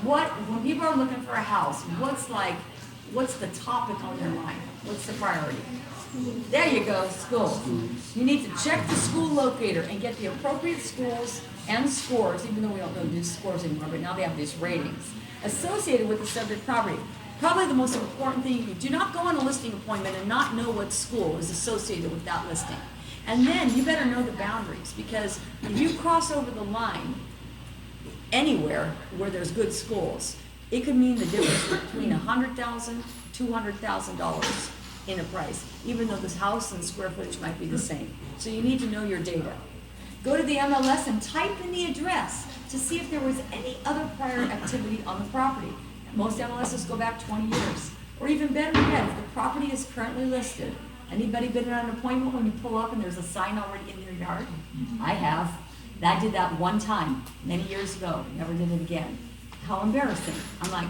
when people are looking for a house, what's the topic on their mind? What's the priority? There you go, school. You need to check the school locator and get the appropriate schools and scores, even though we don't really do scores anymore, but now they have these ratings associated with the subject property. Probably the most important thing, do not go on a listing appointment and not know what school is associated with that listing. And then you better know the boundaries, because if you cross over the line anywhere where there's good schools, it could mean the difference between $100,000, $200,000 in a price, even though this house and square footage might be the same. So you need to know your data. Go to the MLS and type in the address to see if there was any other prior activity on the property. Most MLSs go back 20 years. Or even better yet, if the property is currently listed. Anybody been on an appointment when you pull up and there's a sign already in their yard? I have. I did that one time, many years ago. Never did it again. How embarrassing. I'm like,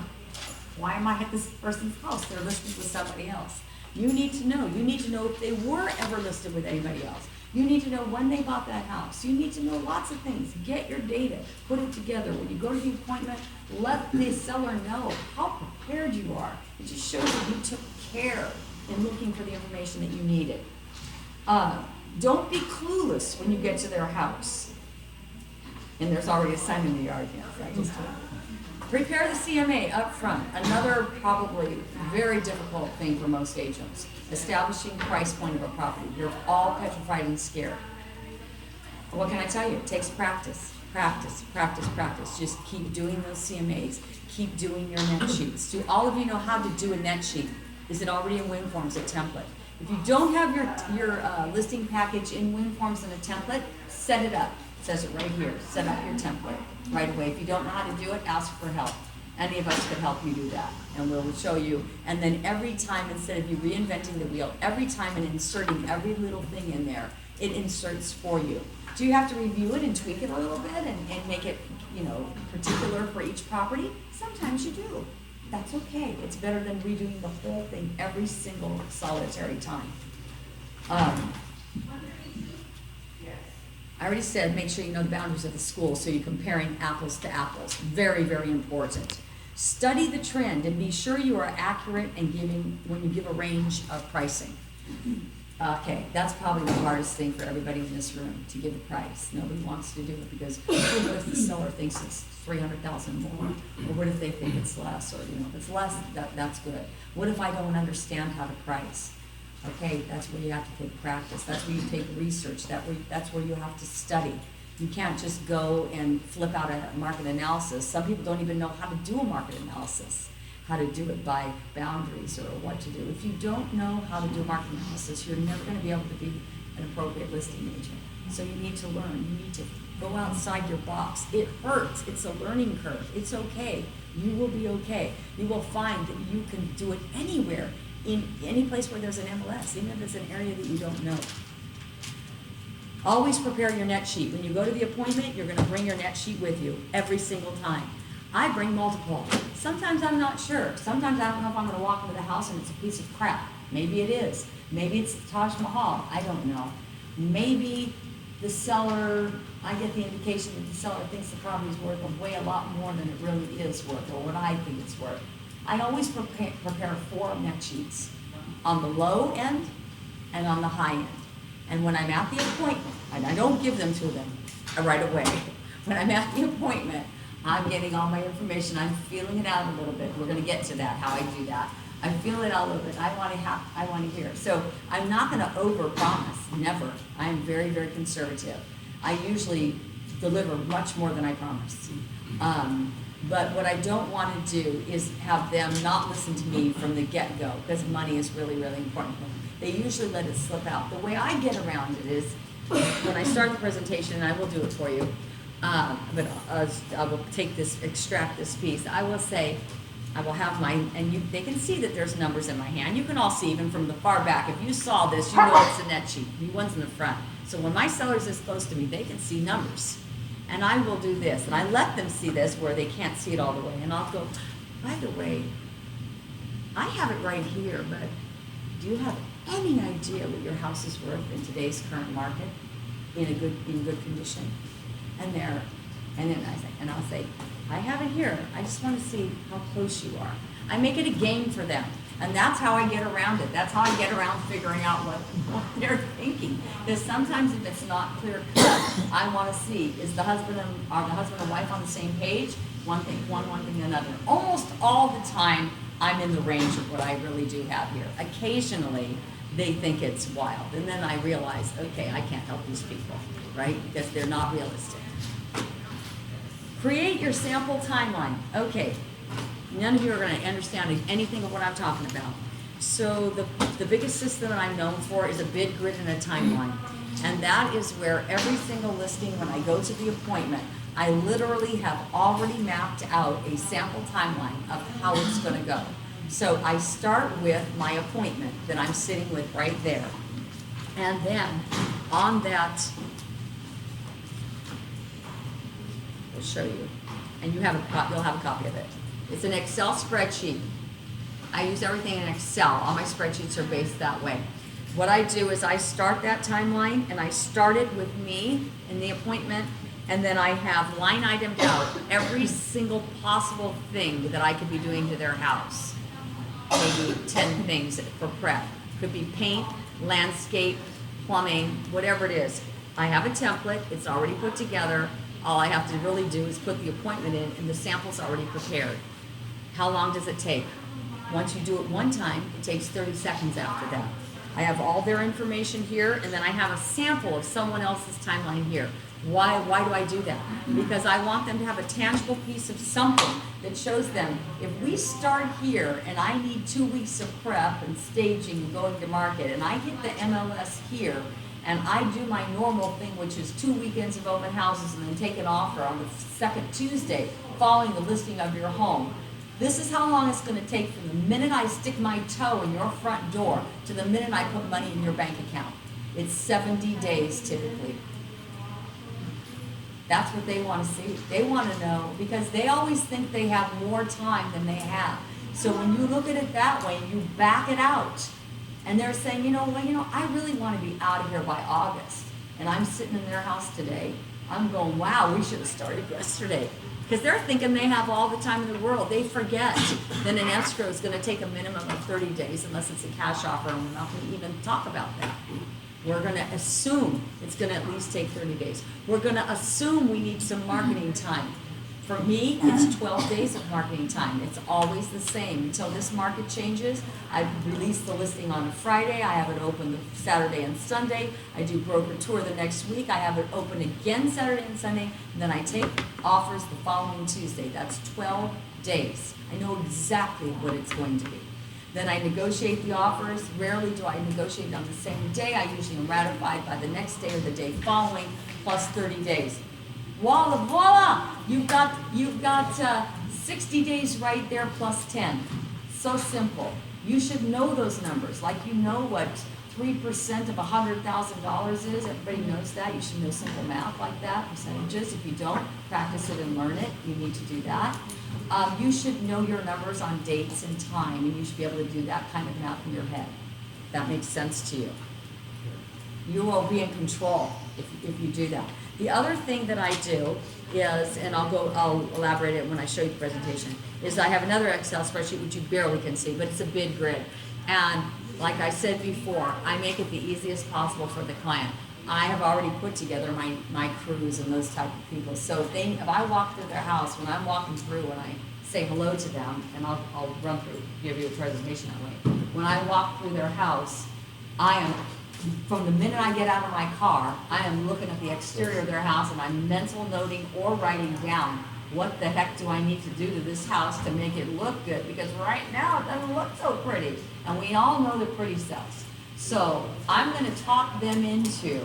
why am I at this person's house? They're listed with somebody else. You need to know. You need to know if they were ever listed with anybody else. You need to know when they bought that house. You need to know lots of things. Get your data. Put it together. When you go to the appointment, let the seller know how prepared you are. It just shows that you took care in looking for the information that you needed. Don't be clueless when you get to their house. And there's already a sign in the yard. Yes, I just told you. Prepare the CMA up front. Another probably very difficult thing for most agents. Establishing price point of a property. You're all petrified and scared. What can I tell you? It takes practice. Practice. Just keep doing those CMAs. Keep doing your net sheets. Do all of you know how to do a net sheet? Is it already in WinForms, a template? If you don't have your listing package in WinForms and a template, set it up. It says it right here. Set up your template right away. If you don't know how to do it, ask for help. Any of us could help you do that, and we'll show you. And then every time, instead of you reinventing the wheel, every time and inserting every little thing in there, it inserts for you. Do you have to review it and tweak it a little bit and make it, particular for each property? Sometimes you do. That's okay. It's better than redoing the whole thing every single solitary time. I already said make sure you know the boundaries of the school so you're comparing apples to apples. Very, very important. Study the trend and be sure you are accurate in giving when you give a range of pricing. Okay, that's probably the hardest thing for everybody in this room, to give a price. Nobody wants to do it because what if the seller thinks it's $300,000 more? Or what if they think it's less? Or if it's less, that's good. What if I don't understand how to price? Okay, that's where you have to take practice. That's where you take research. That's where you have to study. You can't just go and flip out a market analysis. Some people don't even know how to do a market analysis, how to do it by boundaries or what to do. If you don't know how to do a market analysis, you're never going to be able to be an appropriate listing agent. So you need to learn. You need to go outside your box. It hurts. It's a learning curve. It's okay. You will be okay. You will find that you can do it anywhere, in any place where there's an MLS, even if it's an area that you don't know. Always prepare your net sheet. When you go to the appointment, you're going to bring your net sheet with you every single time. I bring multiple. Sometimes I'm not sure. Sometimes I don't know if I'm going to walk into the house and it's a piece of crap. Maybe it is. Maybe it's the Taj Mahal. I don't know. Maybe the seller, I get the indication that the seller thinks the property is worth a lot more than it really is worth, or what I think it's worth. I always prepare 4 net sheets on the low end and on the high end. And when I'm at the appointment, and I don't give them to them right away, when I'm at the appointment, I'm getting all my information, I'm feeling it out a little bit. We're going to get to that, how I do that. I feel it out a little bit. I want to hear. So I'm not going to over-promise, never. I am very, very conservative. I usually deliver much more than I promise. But what I don't want to do is have them not listen to me from the get-go, because money is really, really important. They usually let it slip out. The way I get around it is when I start the presentation, and I will do it for you, but I will extract this piece. I will say, I will have they can see that there's numbers in my hand. You can all see even from the far back. If you saw this, you know it's a net sheet. The one's in the front. So when my seller's this close to me, they can see numbers. And I will do this, and I let them see this where they can't see it all the way. And I'll go, by the way, I have it right here, but do you have any idea what your house is worth in today's current market in good condition? And I'll say, I have it here. I just want to see how close you are. I make it a game for them. And that's how I get around it. That's how I get around figuring out what they're thinking. Because sometimes if it's not clear cut, I want to see, are the husband and wife on the same page? One thing, one thing, another. Almost all the time, I'm in the range of what I really do have here. Occasionally, they think it's wild. And then I realize, okay, I can't help these people, right? Because they're not realistic. Create your sample timeline. Okay, none of you are going to understand anything of what I'm talking about. So the biggest system that I'm known for is a bid grid and a timeline. And that is where every single listing, when I go to the appointment, I literally have already mapped out a sample timeline of how it's going to go. So I start with my appointment that I'm sitting with right there. And then on that, I'll show you. And you'll have a copy of it. It's an Excel spreadsheet. I use everything in Excel. All my spreadsheets are based that way. What I do is I start that timeline, and I start it with me in the appointment, and then I have line itemed out every single possible thing that I could be doing to their house. Maybe 10 things for prep. Could be paint, landscape, plumbing, whatever it is. I have a template. It's already put together. All I have to really do is put the appointment in, and the sample's already prepared. How long does it take? Once you do it one time, it takes 30 seconds after that. I have all their information here, and then I have a sample of someone else's timeline here. Why do I do that? Because I want them to have a tangible piece of something that shows them, if we start here and I need 2 weeks of prep and staging and going to market, and I hit the MLS here, and I do my normal thing, which is 2 weekends of open houses and then take an offer on the second Tuesday following the listing of your home. This is how long it's going to take from the minute I stick my toe in your front door to the minute I put money in your bank account. It's 70 days typically. That's what they want to see. They want to know, because they always think they have more time than they have. So when you look at it that way, you back it out. And they're saying, I really want to be out of here by August. And I'm sitting in their house today. I'm going, wow, we should have started yesterday. Because they're thinking they have all the time in the world. They forget that an escrow is going to take a minimum of 30 days unless it's a cash offer, and we're not going to even talk about that. We're going to assume it's going to at least take 30 days. We're going to assume we need some marketing time. For me, it's 12 days of marketing time. It's always the same. Until this market changes, I release the listing on a Friday. I have it open the Saturday and Sunday. I do broker tour the next week. I have it open again Saturday and Sunday. And then I take offers the following Tuesday. That's 12 days. I know exactly what it's going to be. Then I negotiate the offers. Rarely do I negotiate on the same day. I usually am ratified by the next day or the day following, plus 30 days. Voila! You've got 60 days right there plus 10. So simple. You should know those numbers, like you know what 3% of $100,000 is. Everybody knows that. You should know simple math like that, percentages. If you don't, practice it and learn it. You need to do that. You should know your numbers on dates and time, and you should be able to do that kind of math in your head. If that makes sense to you. You will be in control if you do that. The other thing that I do is, and I'll elaborate it when I show you the presentation, is I have another Excel spreadsheet which you barely can see, but it's a bid grid. And like I said before, I make it the easiest possible for the client. I have already put together my crews and those type of people. So if I walk through their house, when I'm walking through and I say hello to them, and I'll run through, give you a presentation that way. When I walk through their house, from the minute I get out of my car, I am looking at the exterior of their house, and I'm mental noting or writing down what the heck do I need to do to this house to make it look good, because right now it doesn't look so pretty, and we all know the pretty sells. So I'm going to talk them into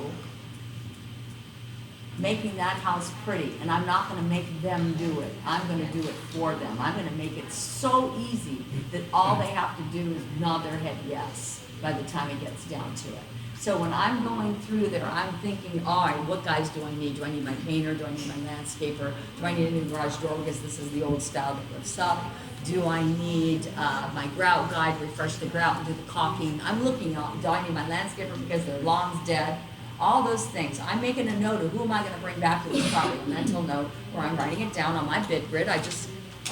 making that house pretty, and I'm not gonna make them do it. I'm gonna do it for them. I'm gonna make it so easy that all they have to do is nod their head yes by the time it gets down to it. So when I'm going through there, I'm thinking, all right, what guys do I need? Do I need my painter? Do I need my landscaper? Do I need a new garage door because this is the old style that lifts up? Do I need my grout guy to refresh the grout and do the caulking? I'm looking at, do I need my landscaper because their lawn's dead? All those things. I'm making a note of who am I going to bring back to this property, a mental note, or I'm writing it down on my bid grid. I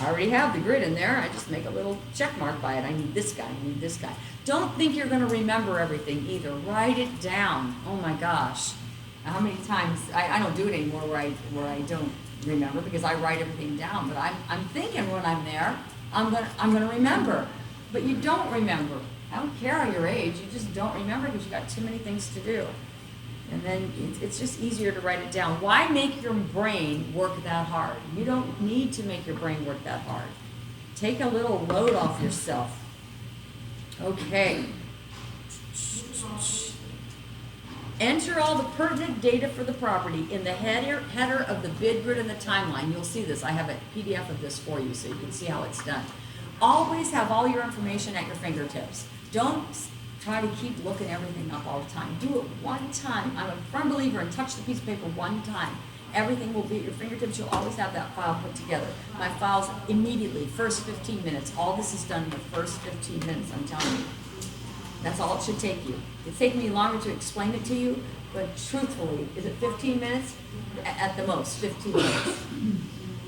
already have the grid in there. I just make a little check mark by it. I need this guy. I need this guy. Don't think you're going to remember everything either. Write it down. Oh my gosh. How many times, I don't do it anymore where I don't remember because I write everything down, but I'm thinking when I'm there, I'm gonna remember. But you don't remember. I don't care your age, you just don't remember because you got too many things to do. And then it's just easier to write it down. Why make your brain work that hard? You don't need to make your brain work that hard. Take a little load off yourself. Okay. Enter all the pertinent data for the property in the header of the bid grid and the timeline. You'll see this. I have a PDF of this for you so you can see how it's done. Always have all your information at your fingertips. Don't try to keep looking everything up all the time. Do it one time. I'm a firm believer in touch the piece of paper one time. Everything will be at your fingertips. You'll always have that file put together. My files immediately, first 15 minutes. All this is done in the first 15 minutes, I'm telling you. That's all it should take you. It's taken me longer to explain it to you, but truthfully, is it 15 minutes? At the most, 15 minutes.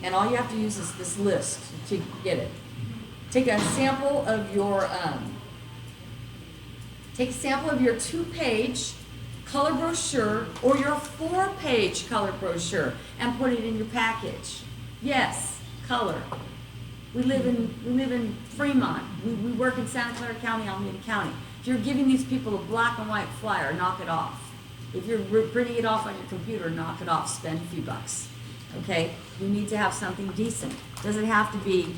And all you have to use is this list to get it. Take a sample of your 2-page color brochure or your 4-page color brochure and put it in your package. Yes, color. We live in Fremont. We work in Santa Clara County, Alameda County. If you're giving these people a black and white flyer, knock it off. If you're printing it off on your computer, knock it off. Spend a few bucks. Okay? You need to have something decent. Does it have to be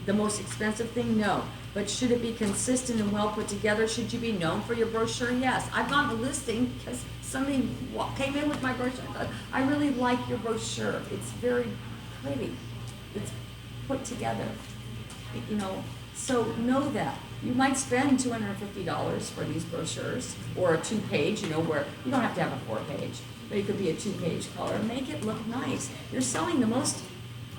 the most expensive thing? No. But should it be consistent and well put together? Should you be known for your brochure? Yes. I've gone to listing because somebody came in with my brochure. I thought, I really like your brochure. It's very pretty. It's put together. You know, so know that. You might spend $250 for these brochures or a 2-page, you know, where you don't have to have a 4-page, but it could be a 2-page color. Make it look nice. You're selling the most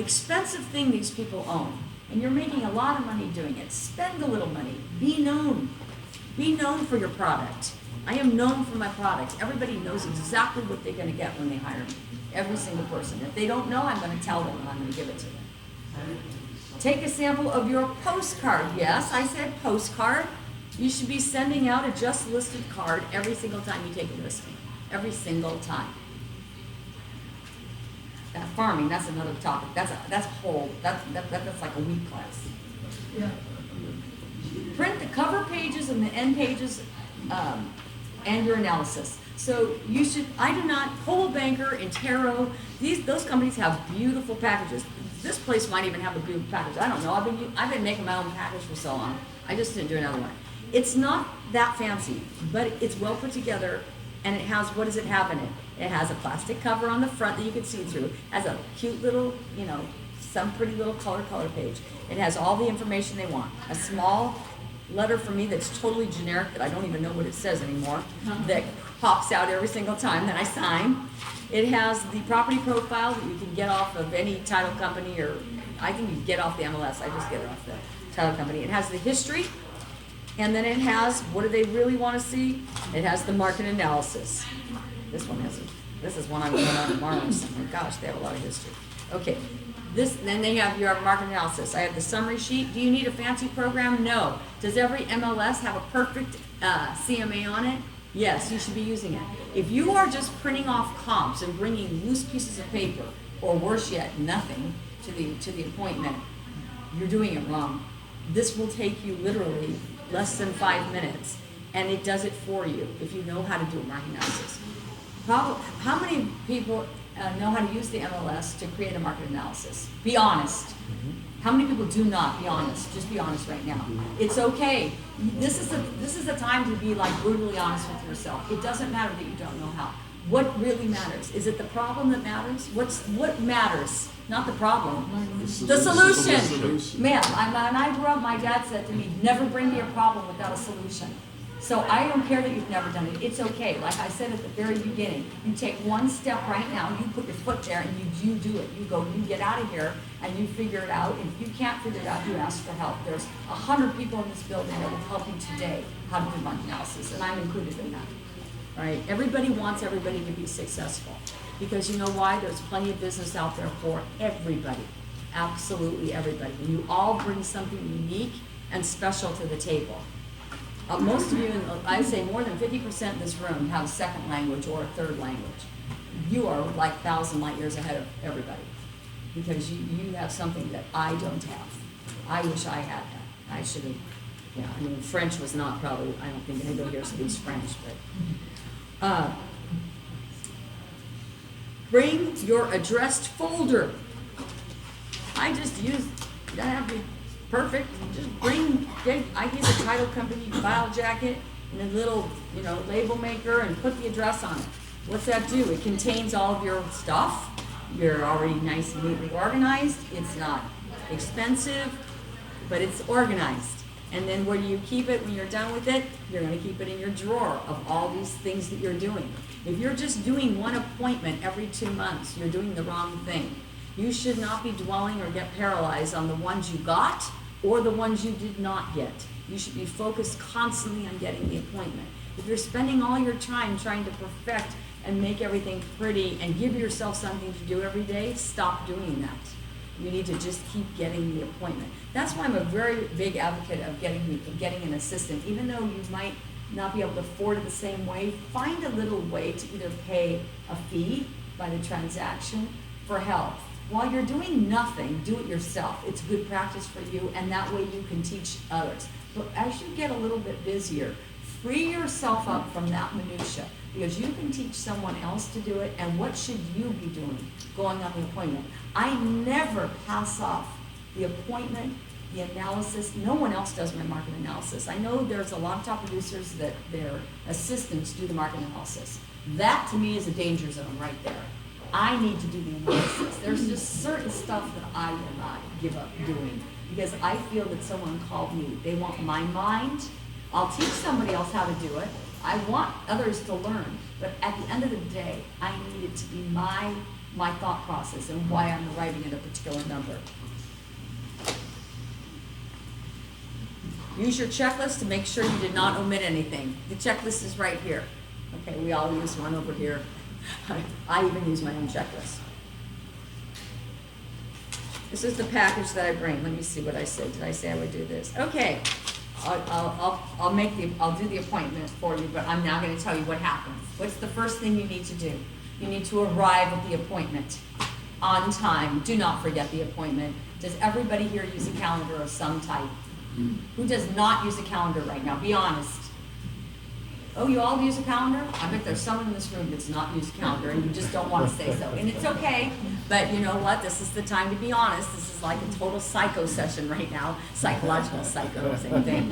expensive thing these people own, and you're making a lot of money doing it. Spend a little money. Be known. Be known for your product. I am known for my product. Everybody knows exactly what they're going to get when they hire me. Every single person. If they don't know, I'm going to tell them and I'm going to give it to them. Take a sample of your postcard. Yes, I said postcard. You should be sending out a just listed card every single time you take a listing. Every single time. That farming, that's another topic. That's like a week class. Yeah. Print the cover pages and the end pages and your analysis. So you should, Coldwell Banker and Tarot, those companies have beautiful packages. This place might even have a beautiful package. I don't know. I've been making my own package for so long. I just didn't do another one. It's not that fancy, but it's well put together, and it has, what does it have in it? It has a plastic cover on the front that you can see through. It has a cute little, you know, some pretty little color page. It has all the information they want. A small letter from me that's totally generic that I don't even know what it says anymore, that pops out every single time that I sign. It has the property profile that you can get off of any title company, or I think you can get off the MLS. I just get it off the title company. It has the history, and then it has, what do they really want to see? It has the market analysis. This one has it. This is one I'm going on tomorrow. Oh my gosh, they have a lot of history. Okay, then they have your market analysis. I have the summary sheet. Do you need a fancy program? No. Does every MLS have a perfect CMA on it? Yes, you should be using it. If you are just printing off comps and bringing loose pieces of paper, or worse yet, nothing to the appointment, you're doing it wrong. This will take you literally less than 5 minutes, and it does it for you if you know how to do a market analysis. How many people know how to use the MLS to create a market analysis? Be honest. How many people do not? Be honest. Just be honest right now. It's okay. This is the time to be like brutally honest with yourself. It doesn't matter that you don't know how. What really matters? Is it the problem that matters? What matters? Not the problem. The solution. Man, when I grew up, my dad said to me, never bring me a problem without a solution. So I don't care that you've never done it. It's okay. Like I said at the very beginning, you take one step right now, you put your foot there and you do it. You go, you get out of here and you figure it out. And if you can't figure it out, you ask for help. There's 100 people in this building that will help you today how to do market analysis, and I'm included in that. Right? Everybody wants everybody to be successful. Because you know why? There's plenty of business out there for everybody. Absolutely everybody. And you all bring something unique and special to the table. Most of you, I say more than 50% in this room have a second language or a third language. You are like 1,000 light years ahead of everybody. Because you have something that I don't have. I wish I had that. I should have, yeah, I mean, French was not probably, I don't think anybody here speaks French, but. Bring your addressed folder. I just use, you don't have to be perfect. Just I use a title company file jacket and a little, label maker and put the address on it. What's that do? It contains all of your stuff. You're already nice and neatly organized. It's not expensive, but it's organized. And then where do you keep it when you're done with it? You're going to keep it in your drawer of all these things that you're doing. If you're just doing one appointment every 2 months, you're doing the wrong thing. You should not be dwelling or get paralyzed on the ones you got or the ones you did not get. You should be focused constantly on getting the appointment. If you're spending all your time trying to perfect and make everything pretty and give yourself something to do every day, stop doing that. You need to just keep getting the appointment. That's why I'm a very big advocate of getting an assistant. Even though you might not be able to afford it the same way, find a little way to either pay a fee by the transaction for help. While you're doing nothing, do it yourself. It's good practice for you, and that way you can teach others. But as you get a little bit busier, free yourself up from that minutia, because you can teach someone else to do it, and what should you be doing going on the appointment? I never pass off the appointment, the analysis. No one else does my market analysis. I know there's a lot of top producers that their assistants do the market analysis. That to me is a danger zone right there. I need to do the analysis. There's just certain stuff that I will not give up doing because I feel that someone called me. They want my mind. I'll teach somebody else how to do it. I want others to learn. But at the end of the day, I need it to be my thought process and why I'm arriving at a particular number. Use your checklist to make sure you did not omit anything. The checklist is right here. Okay, we all use one over here. I even use my own checklist. This is the package that I bring. Let me see what I said. Did I say I would do this? Okay. I'll do the appointment for you, but I'm now going to tell you what happens. What's the first thing you need to do? You need to arrive at the appointment on time. Do not forget the appointment. Does everybody here use a calendar of some type? Who does not use a calendar right now? Be honest. Oh, you all use a calendar? I bet there's someone in this room that's not used a calendar and you just don't want to say so. And it's okay, but you know what? This is the time to be honest. This is like a total psycho session right now. Psychological psycho, same thing.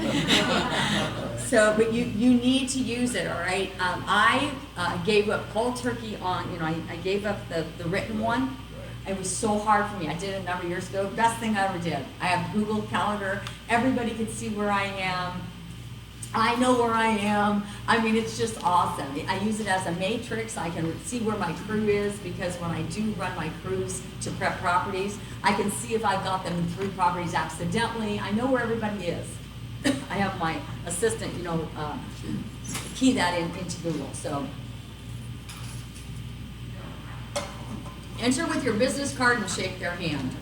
So, but you need to use it, all right? I gave up cold turkey on, I gave up the written one. It was so hard for me. I did it a number of years ago. Best thing I ever did. I have Google Calendar. Everybody can see where I am. I know where I am. I mean, it's just awesome. I use it as a matrix. I can see where my crew is because when I do run my crews to prep properties, I can see if I've got them in 3 properties accidentally. I know where everybody is. I have my assistant, key that into Google. So enter with your business card and shake their hand.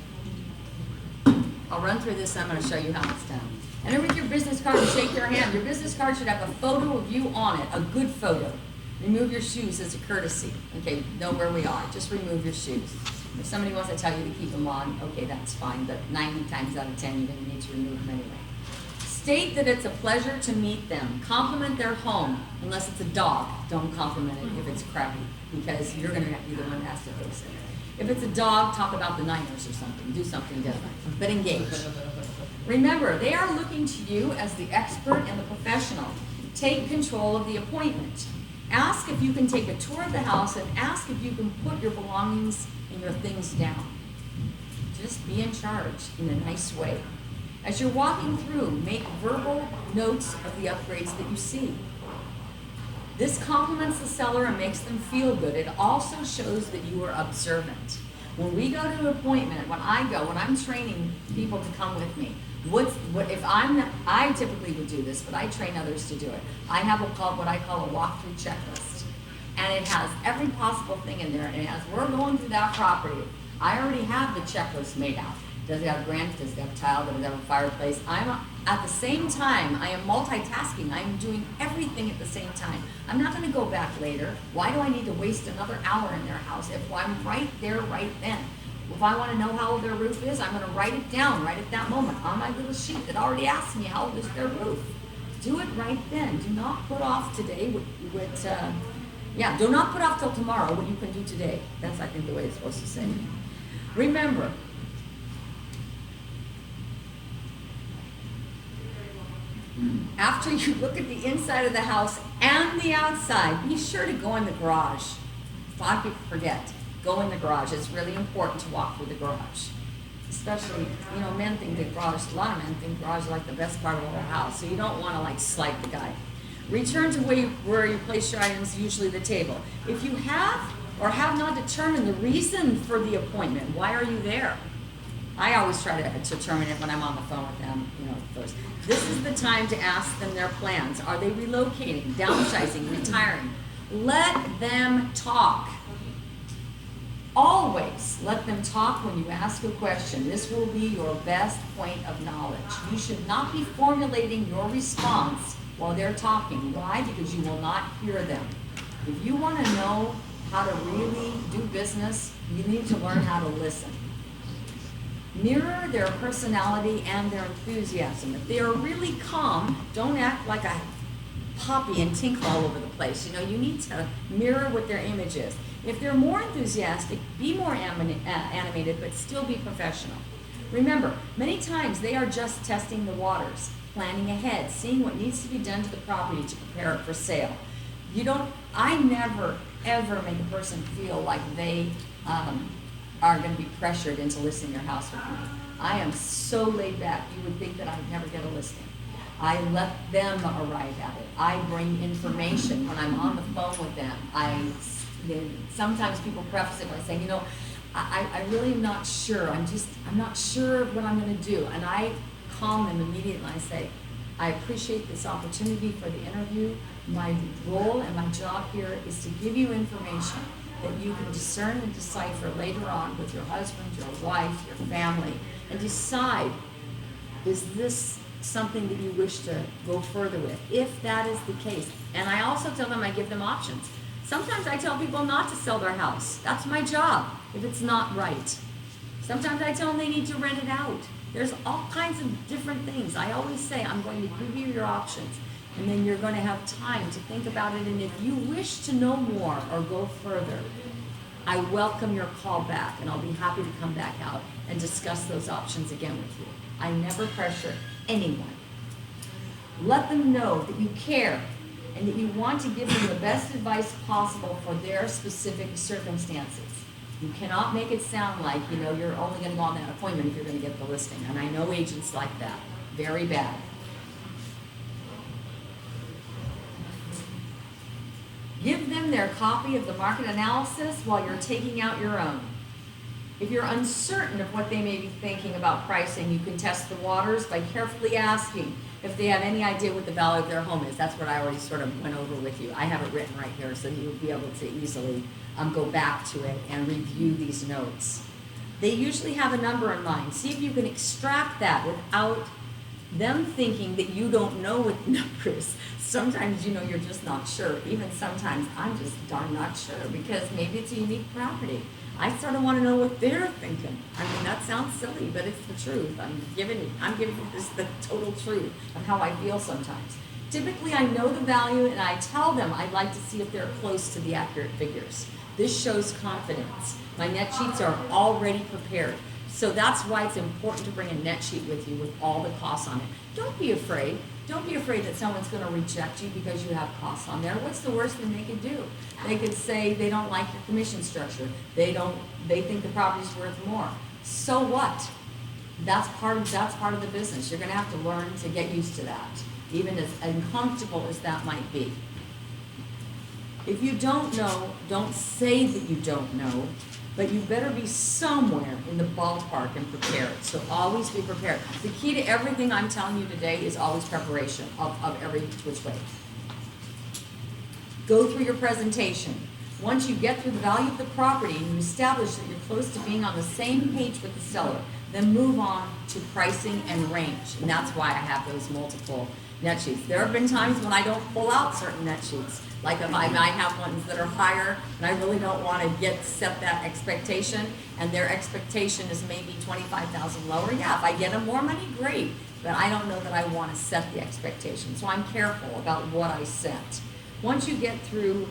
I'll run through this. I'm going to show you how it's done. Enter with your business card and shake their hand. Your business card should have a photo of you on it, a good photo. Remove your shoes as a courtesy. Okay, know where we are. Just remove your shoes. If somebody wants to tell you to keep them on, okay, that's fine, but 90 times out of 10, you're going to need to remove them anyway. State that it's a pleasure to meet them. Compliment their home. Unless it's a dog, don't compliment it if it's crappy, because you're going to be the one that has to fix it. If it's a dog, talk about the Niners or something, do something different, but engage. Remember, they are looking to you as the expert and the professional. Take control of the appointment. Ask if you can take a tour of the house and ask if you can put your belongings and your things down. Just be in charge in a nice way. As you're walking through, make verbal notes of the upgrades that you see. This compliments the seller and makes them feel good. It also shows that you are observant. When we go to an appointment, when I'm training people to come with me, I typically would do this, but I train others to do it. I have what I call a walkthrough checklist. And it has every possible thing in there. And as we're going through that property, I already have the checklist made out. Does it have granite? Does it have tile? Does it have a fireplace? At the same time, I am multitasking. I am doing everything at the same time. I'm not going to go back later. Why do I need to waste another hour in their house if I'm right there right then? If I want to know how old their roof is, I'm going to write it down right at that moment on my little sheet that already asks me how old is their roof. Do it right then. Do not put off today do not put off till tomorrow what you can do today. That's, I think, the way it's supposed to say. Remember, after you look at the inside of the house and the outside, be sure to go in the garage. A lot of people forget. Go in the garage. It's really important to walk through the garage. Especially, men think the garage, a lot of men think garage is like the best part of the whole house. So you don't want to slight the guy. Return to where you place your items, usually the table. If you have or have not determined the reason for the appointment, why are you there? I always try to determine it when I'm on the phone with them, first. This is the time to ask them their plans. Are they relocating, downsizing, retiring? Let them talk. Always let them talk when you ask a question. This will be your best point of knowledge. You should not be formulating your response while they're talking. Why? Because you will not hear them. If you want to know how to really do business, you need to learn how to listen. Mirror their personality and their enthusiasm. If they are really calm, don't act like a poppy and tinkle all over the place. You need to mirror what their image is. If they're more enthusiastic, be more animated, but still be professional. Remember, many times they are just testing the waters, planning ahead, seeing what needs to be done to the property to prepare it for sale. I never, ever make a person feel like they are going to be pressured into listing their house with me. I am so laid back, you would think that I would never get a listing. I let them arrive at it. I bring information when I'm on the phone with them. Sometimes people preface it by saying, I really am not sure. I'm not sure what I'm going to do. And I calm them immediately. I say, I appreciate this opportunity for the interview. My role and my job here is to give you information that you can discern and decipher later on with your husband, your wife, your family, and decide, is this something that you wish to go further with, if that is the case. And I also tell them, I give them options. Sometimes I tell people not to sell their house. That's my job, if it's not right. Sometimes I tell them they need to rent it out. There's all kinds of different things. I always say, I'm going to give you your options, and then you're going to have time to think about it. And if you wish to know more or go further, I welcome your call back, and I'll be happy to come back out and discuss those options again with you. I never pressure anyone. Let them know that you care and that you want to give them the best advice possible for their specific circumstances. You cannot make it sound like, you're only going to go on that appointment if you're going to get the listing. And I know agents like that. Very bad. Give them their copy of the market analysis while you're taking out your own. If you're uncertain of what they may be thinking about pricing, you can test the waters by carefully asking if they have any idea what the value of their home is. That's what I already sort of went over with you. I have it written right here so you'll be able to easily go back to it and review these notes. They usually have a number in mind. See if you can extract that without them thinking that you don't know what the number is. Sometimes, you're just not sure. Even sometimes I'm just darn not sure because maybe it's a unique property. I sort of want to know what they're thinking. I mean, that sounds silly, but it's the truth. I'm giving you this the total truth of how I feel sometimes. Typically, I know the value, and I tell them I'd like to see if they're close to the accurate figures. This shows confidence. My net sheets are already prepared. So that's why it's important to bring a net sheet with you with all the costs on it. Don't be afraid. Don't be afraid that someone's going to reject you because you have costs on there. What's the worst thing they could do? They could say they don't like your commission structure. They think the property's worth more. So what? That's part of the business. You're going to have to learn to get used to that, even as uncomfortable as that might be. If you don't know, don't say that you don't know, but you better be somewhere in the ballpark and prepared. So always be prepared. The key to everything I'm telling you today is always preparation of every which way. Go through your presentation. Once you get through the value of the property and you establish that you're close to being on the same page with the seller, then move on to pricing and range. And that's why I have those multiple net sheets. There have been times when I don't pull out certain net sheets. Like if I might have ones that are higher and I really don't want to set that expectation, and their expectation is maybe $25,000 lower. Yeah, if I get them more money, great. But I don't know that I want to set the expectation. So I'm careful about what I set. Once you get through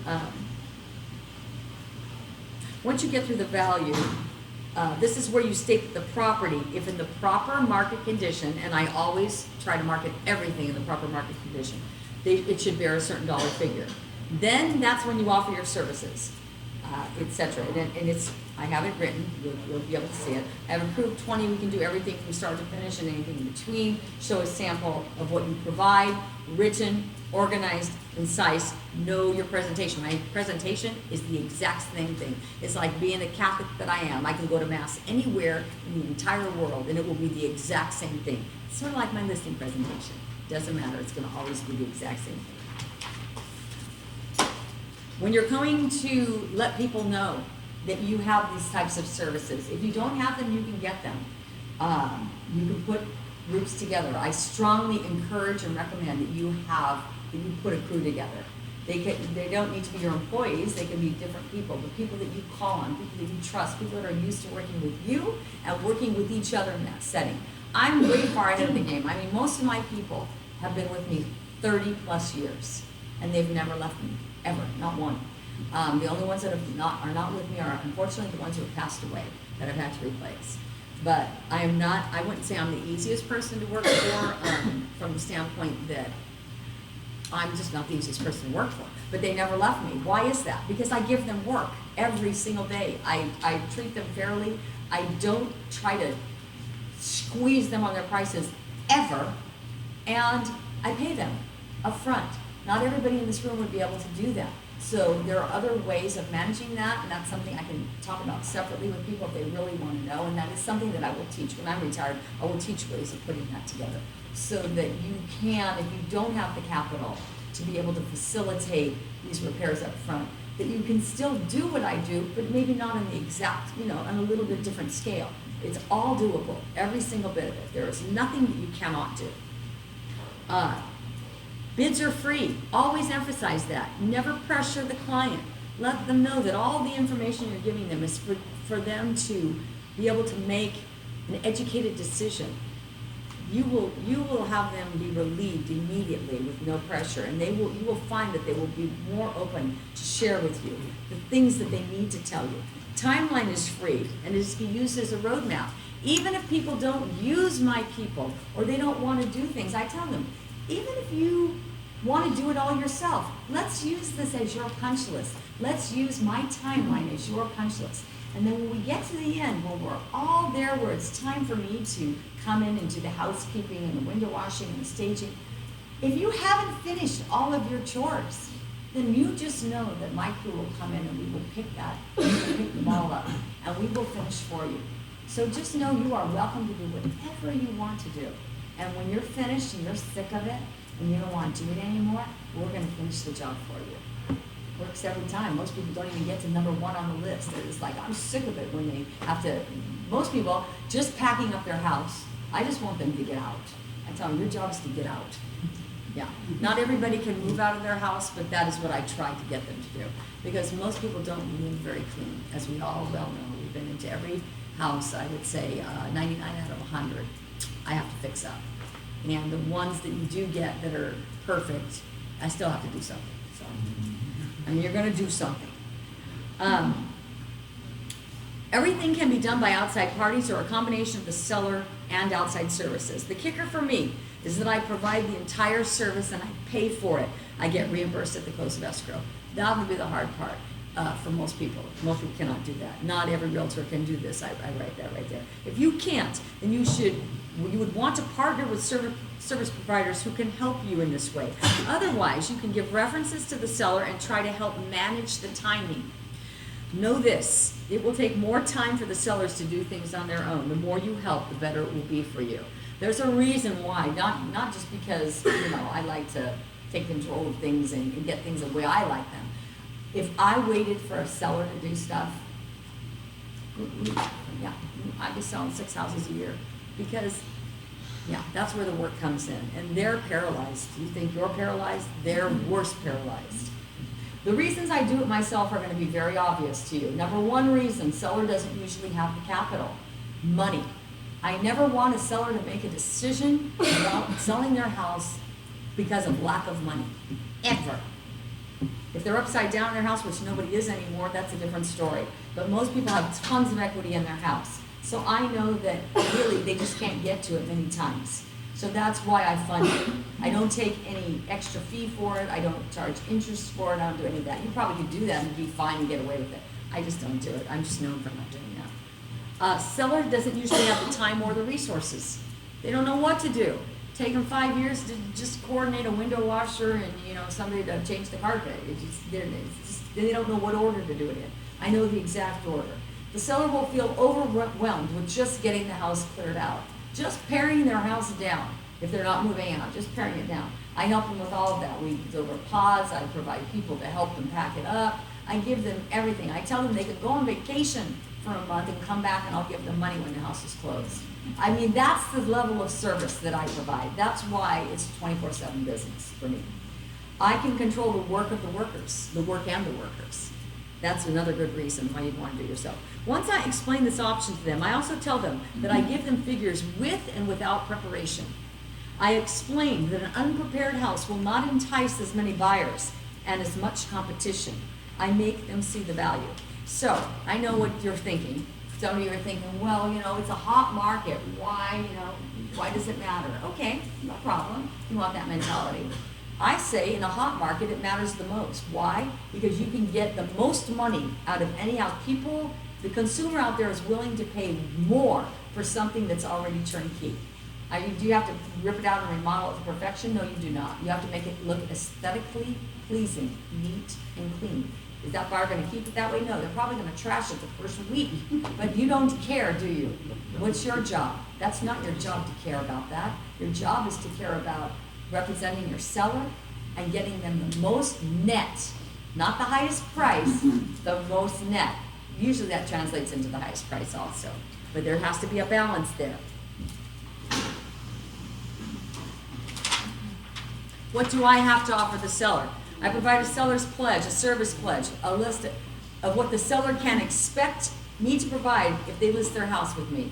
the value, this is where you state the property. If in the proper market condition, and I always try to market everything in the proper market condition, it should bear a certain dollar figure. Then that's when you offer your services, etc. And I have it written, you'll be able to see it. I have approved 20, we can do everything from start to finish and anything in between. Show a sample of what you provide, written, organized, concise. Know your presentation. My presentation is the exact same thing. It's like being a Catholic that I am. I can go to Mass anywhere in the entire world and it will be the exact same thing. It's sort of like my listing presentation. Doesn't matter, it's going to always be the exact same thing. When you're going to let people know that you have these types of services, if you don't have them, you can get them. You can put groups together. I strongly encourage and recommend that you put a crew together. They don't need to be your employees, they can be different people, but people that you call on, people that you trust, people that are used to working with you and working with each other in that setting. I'm way far ahead of the game. I mean, most of my people have been with me 30 plus years, and they've never left me, ever, not one. The only ones that are not with me are unfortunately the ones who have passed away that I've had to replace. But I wouldn't say I'm the easiest person to work for from the standpoint that I'm just not the easiest person to work for. But they never left me. Why is that? Because I give them work every single day. I treat them fairly. I don't try to squeeze them on their prices ever. And I pay them up front. Not everybody in this room would be able to do that. So there are other ways of managing that, and that's something I can talk about separately with people if they really want to know, and that is something that I will teach. When I'm retired, I will teach ways of putting that together so that you can, if you don't have the capital to be able to facilitate these repairs up front, that you can still do what I do, but maybe not in the exact, on a little bit different scale. It's all doable, every single bit of it. There is nothing that you cannot do. Bids are free. Always emphasize that. Never pressure the client. Let them know that all the information you're giving them is for them to be able to make an educated decision. You will have them be relieved immediately with no pressure, and you will find that they will be more open to share with you the things that they need to tell you. Timeline is free, and it is to be used as a roadmap. Even if people don't use my people or they don't want to do things, I tell them, even if you want to do it all yourself, let's use this as your punch list. Let's use my timeline as your punch list. And then when we get to the end, when we're all there, where it's time for me to come in and do the housekeeping and the window washing and the staging, if you haven't finished all of your chores, then you just know that my crew will come in and we will pick them all up, and we will finish for you. So just know you are welcome to do whatever you want to do. And when you're finished and you're sick of it and you don't want to do it anymore, we're going to finish the job for you. Works every time. Most people don't even get to number one on the list. They're just like, I'm sick of it when they have to. Most people just packing up their house. I just want them to get out. I tell them, your job is to get out. Yeah. Not everybody can move out of their house, but that is what I try to get them to do. Because most people don't live very clean, as we all well know. We've been into every house, I would say 99 out of 100. I have to fix up. And the ones that you do get that are perfect, I still have to do something. So, I mean, you're going to do something. Everything can be done by outside parties or a combination of the seller and outside services. The kicker for me is that I provide the entire service and I pay for it. I get reimbursed at the close of escrow. That would be the hard part for most people. Most people cannot do that. Not every realtor can do this. I write that right there. If you can't, then you would want to partner with service providers who can help you in this way. Otherwise, you can give references to the seller and try to help manage the timing. Know this, it will take more time for the sellers to do things on their own. The more you help, the better it will be for you. There's a reason why, not just because, I like to take control of things and get things the way I like them. If I waited for a seller to do stuff, yeah, I'd be selling 6 houses a year because, yeah, that's where the work comes in. And they're paralyzed. You think you're paralyzed? They're worse paralyzed. The reasons I do it myself are going to be very obvious to you. Number one reason, seller doesn't usually have the capital. Money. I never want a seller to make a decision about selling their house because of lack of money. Ever. If they're upside down in their house, which nobody is anymore, that's a different story. But most people have tons of equity in their house. So I know that really they just can't get to it many times. So that's why I fund it. I don't take any extra fee for it. I don't charge interest for it. I don't do any of that. You probably could do that and be fine and get away with it. I just don't do it. I'm just known for not doing that. Seller doesn't usually have the time or the resources. They don't know what to do. Take them 5 years to just coordinate a window washer and somebody to change the carpet. They don't know what order to do it in. I know the exact order. The seller will feel overwhelmed with just getting the house cleared out. Just paring their house down if they're not moving out, just paring it down. I help them with all of that. We deliver pods. I provide people to help them pack it up. I give them everything. I tell them they can go on vacation for a month and come back and I'll give them money when the house is closed. I mean, that's the level of service that I provide. That's why it's a 24/7 business for me. I can control the work of the workers, the work and the workers. That's another good reason why you'd want to do it yourself. Once I explain this option to them, I also tell them that I give them figures with and without preparation. I explain that an unprepared house will not entice as many buyers and as much competition. I make them see the value. So, I know what you're thinking. Some of you are thinking, well, it's a hot market. Why does it matter? Okay, no problem. You want that mentality. I say in a hot market, it matters the most. Why? Because you can get the most money out of any house. The consumer out there is willing to pay more for something that's already turnkey. Do you have to rip it out and remodel it to perfection? No, you do not. You have to make it look aesthetically pleasing, neat, and clean. Is that buyer going to keep it that way? No, they're probably going to trash it the first week. But you don't care, do you? What's your job? That's not your job to care about that. Your job is to care about representing your seller and getting them the most net, not the highest price, the most net. Usually that translates into the highest price also, but there has to be a balance there. What do I have to offer the seller? I provide a seller's pledge, a service pledge, a list of what the seller can expect me to provide if they list their house with me.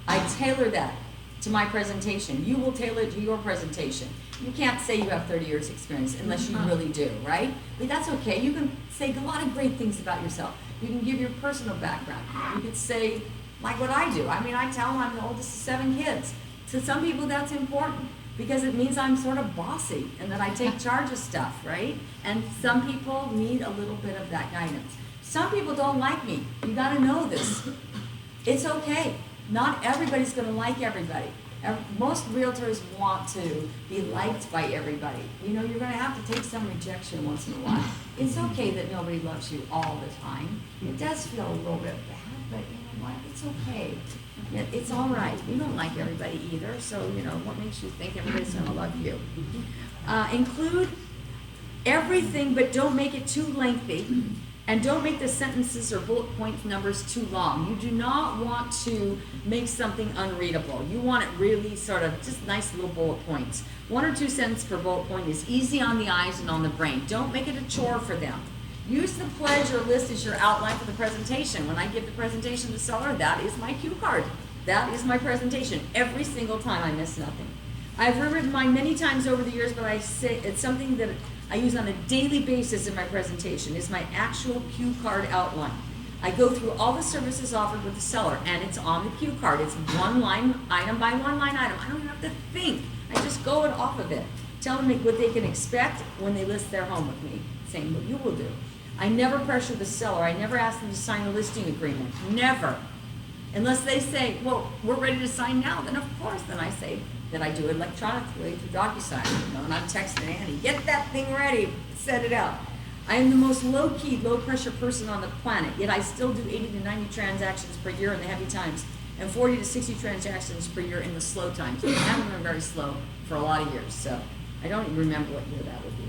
I tailor that to my presentation. You will tailor it to your presentation. You can't say you have 30 years experience unless you really do, right? But that's okay. You can say a lot of great things about yourself. You can give your personal background. You could say, like what I do. I mean, I tell them I'm the oldest of 7 kids. To some people that's important because it means I'm sort of bossy and that I take charge of stuff, right? And some people need a little bit of that guidance. Some people don't like me. You got to know this. It's okay. Not everybody's going to like everybody. Most realtors want to be liked by everybody. You're going to have to take some rejection once in a while. It's okay that nobody loves you all the time. It does feel a little bit bad, but you know what? It's okay. It's all right. You don't like everybody either, so what makes you think everybody's going to love you? Include everything, but don't make it too lengthy. And don't make the sentences or bullet point numbers too long. You do not want to make something unreadable. You want it really sort of just nice little bullet points. 1 or 2 sentences per bullet point is easy on the eyes and on the brain. Don't make it a chore for them. Use the pledge or list as your outline for the presentation. When I give the presentation to the seller, that is my cue card. That is my presentation. Every single time, I miss nothing. I've rewritten mine many times over the years, but I say it's something that I use on a daily basis in my presentation. Is my actual cue card outline. I go through all the services offered with the seller, and it's on the cue card. It's one line item by one line item. I don't have to think. I just go it off of it. Tell them what they can expect when they list their home with me. Same what you will do. I never pressure the seller. I never ask them to sign a listing agreement. Never. Unless they say, well, we're ready to sign now, then of course, then I say that I do it electronically through DocuSign, and I'm texting Andy, get that thing ready, set it out. I am the most low-key, low-pressure person on the planet, yet I still do 80 to 90 transactions per year in the heavy times, and 40 to 60 transactions per year in the slow times. I haven't been very slow for a lot of years, so I don't even remember what year that would be.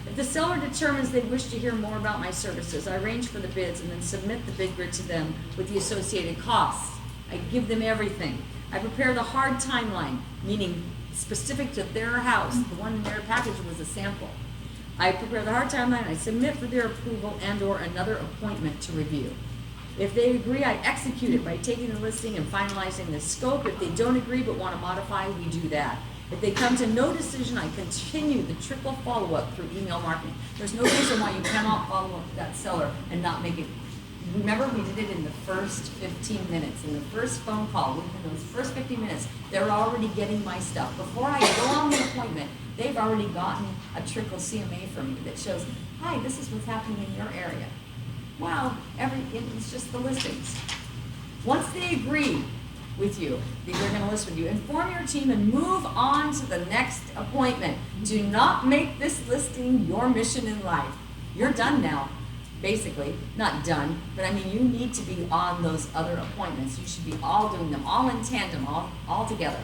If the seller determines they wish to hear more about my services, I arrange for the bids and then submit the bid grid to them with the associated costs. I give them everything. I prepare the hard timeline, meaning specific to their house. The one in their package was a sample. I prepare the hard timeline, I submit for their approval and or another appointment to review. If they agree, I execute it by taking the listing and finalizing the scope. If they don't agree but want to modify, we do that. If they come to no decision, I continue the triple follow-up through email marketing. There's no reason why you cannot follow up with that seller and not make it. Remember, we did it in the first 15 minutes. In the first phone call, within those first 15 minutes, they're already getting my stuff. Before I go on the appointment, they've already gotten a trickle CMA from me that shows, hi, this is what's happening in your area. Wow, it's just the listings. Once they agree with you, that they're going to list with you, inform your team and move on to the next appointment. Do not make this listing your mission in life. You're done now. Basically, not done, but I mean, you need to be on those other appointments. You should be all doing them, all in tandem, all together.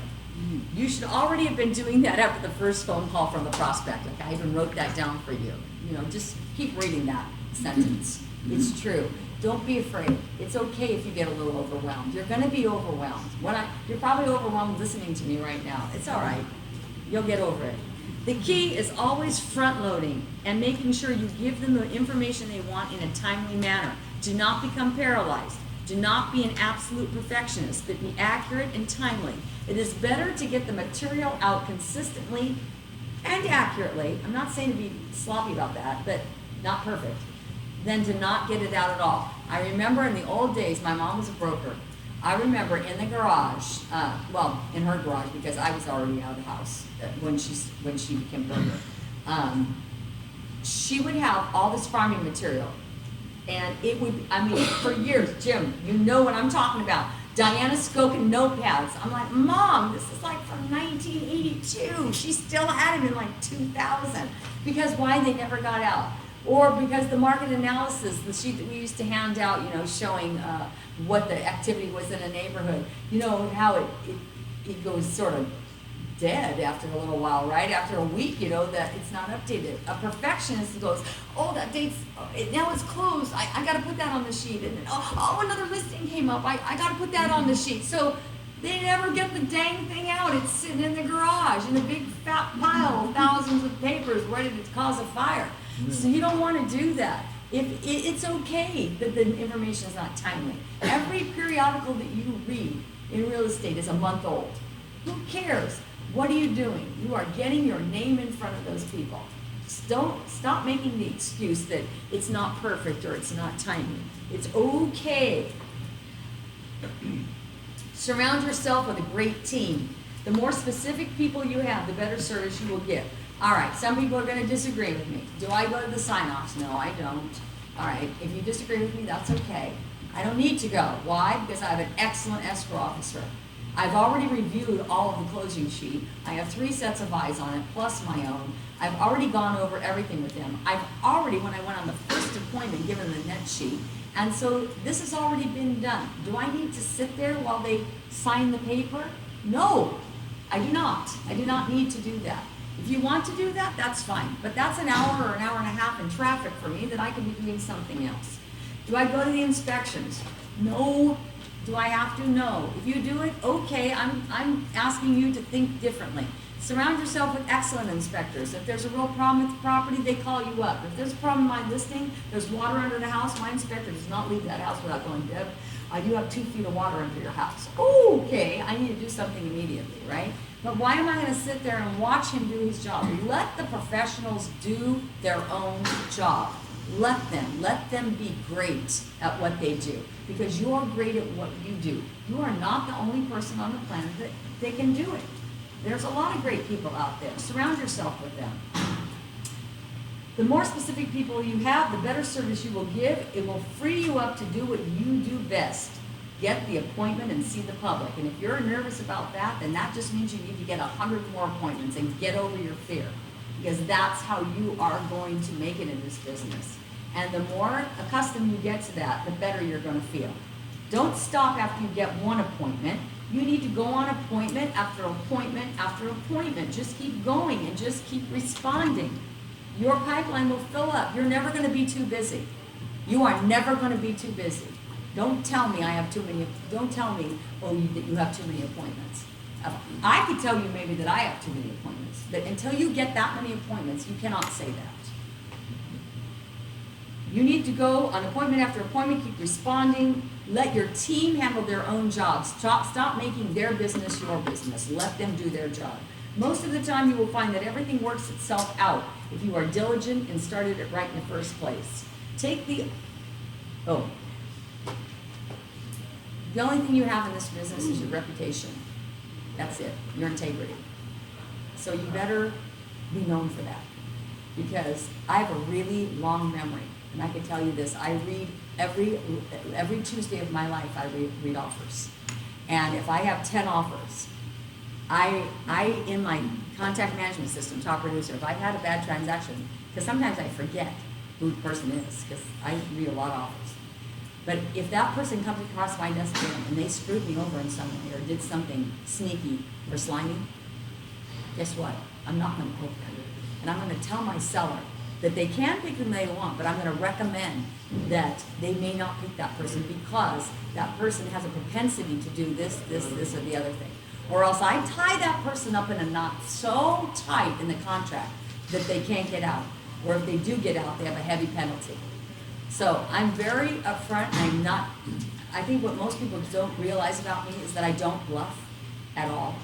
You should already have been doing that after the first phone call from the prospect. Like I even wrote that down for you. You know, just keep reading that sentence. It's true. Don't be afraid. It's okay if you get a little overwhelmed. You're going to be overwhelmed. You're probably overwhelmed listening to me right now. It's all right. You'll get over it. The key is always front-loading and making sure you give them the information they want in a timely manner. Do not become paralyzed. Do not be an absolute perfectionist, but be accurate and timely. It is better to get the material out consistently and accurately. I'm not saying to be sloppy about that, but not perfect, than to not get it out at all. I remember in the old days, my mom was a broker. I remember in the garage, in her garage, because I was already out of the house when she became broker. She would have all this farming material, and it would, for years, Jim, you know what I'm talking about. Diana Skokin notepads. I'm like, Mom, this is like from 1982. She still had it in like 2000. Because why? They never got out. Or because the market analysis, the sheet that we used to hand out, showing what the activity was in a neighborhood, how it goes sort of dead after a little while, right? After a week, that it's not updated. A perfectionist goes, oh, that date's, now it's closed. I got to put that on the sheet. And then, another listing came up. I got to put that on the sheet. So they never get the dang thing out. It's sitting in the garage in a big fat pile of thousands of papers ready to cause a fire. So you don't want to do that. It's okay that the information is not timely. Every periodical that you read in real estate is a month old. Who cares? What are you doing? You are getting your name in front of those people. Stop making the excuse that it's not perfect or it's not timely. It's okay. Surround yourself with a great team. The more specific people you have, the better service you will get. All right, some people are going to disagree with me. Do I go to the sign-offs? No, I don't. All right, if you disagree with me, that's okay. I don't need to go. Why? Because I have an excellent escrow officer. I've already reviewed all of the closing sheet. I have 3 sets of eyes on it, plus my own. I've already gone over everything with them. I've already, when I went on the first appointment, given the net sheet. And so this has already been done. Do I need to sit there while they sign the paper? No, I do not. I do not need to do that. If you want to do that, that's fine. But that's an hour or an hour and a half in traffic for me that I could be doing something else. Do I go to the inspections? No. Do I have to? No. If you do it, okay, I'm asking you to think differently. Surround yourself with excellent inspectors. If there's a real problem with the property, they call you up. If there's a problem in my listing, there's water under the house, my inspector does not leave that house without going, Deb, you have 2 feet of water under your house. Okay, I need to do something immediately, right? But why am I going to sit there and watch him do his job? Let the professionals do their own job. Let them be great at what they do, because you are great at what you do. You are not the only person on the planet that can do it. There's a lot of great people out there. Surround yourself with them. The more specific people you have, the better service you will give. It will free you up to do what you do best. Get the appointment and see the public. And if you're nervous about that, then that just means you need to get 100 more appointments and get over your fear. Because that's how you are going to make it in this business. And the more accustomed you get to that, the better you're going to feel. Don't stop after you get one appointment. You need to go on appointment after appointment after appointment. Just keep going and just keep responding. Your pipeline will fill up. You're never going to be too busy. You are never going to be too busy. Don't tell me don't tell me, that you have too many appointments. I could tell you maybe that I have too many appointments, but until you get that many appointments, you cannot say that. You need to go on appointment after appointment, keep responding. Let your team handle their own jobs. Stop making their business your business. Let them do their job. Most of the time you will find that everything works itself out if you are diligent and started it right in the first place. The only thing you have in this business is your reputation. That's it, your integrity. So you better be known for that, because I have a really long memory, and I can tell you this, I read every Tuesday of my life, I read offers. And if I have 10 offers, I in my contact management system, top producer, if I've had a bad transaction, because sometimes I forget who the person is, because I read a lot of offers. But if that person comes across my desk again and they screwed me over in some way or did something sneaky or slimy, guess what? I'm not going to pick them. And I'm going to tell my seller that they can pick whom they want, but I'm going to recommend that they may not pick that person because that person has a propensity to do this, or the other thing. Or else I tie that person up in a knot so tight in the contract that they can't get out. Or if they do get out, they have a heavy penalty. So I'm very upfront. I think what most people don't realize about me is that I don't bluff at all.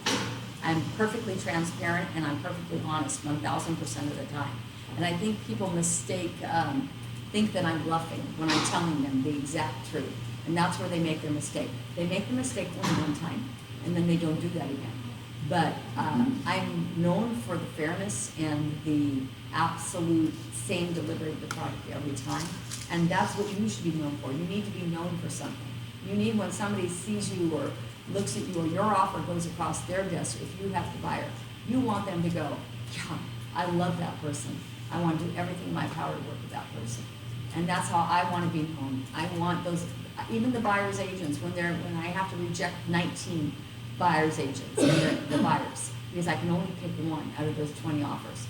I'm perfectly transparent and I'm perfectly honest 1,000% of the time. And I think people think that I'm bluffing when I'm telling them the exact truth. And that's where they make their mistake. They make the mistake only one time and then they don't do that again. But I'm known for the fairness and the absolute same delivery of the product every time. And that's what you should be known for. You need to be known for something. You need, when somebody sees you or looks at you or your offer goes across their desk, if you have the buyer, you want them to go, yeah, I love that person. I want to do everything in my power to work with that person. And that's how I want to be known. I want those, even the buyer's agents, when I have to reject 19 buyer's agents, the buyers, because I can only pick one out of those 20 offers.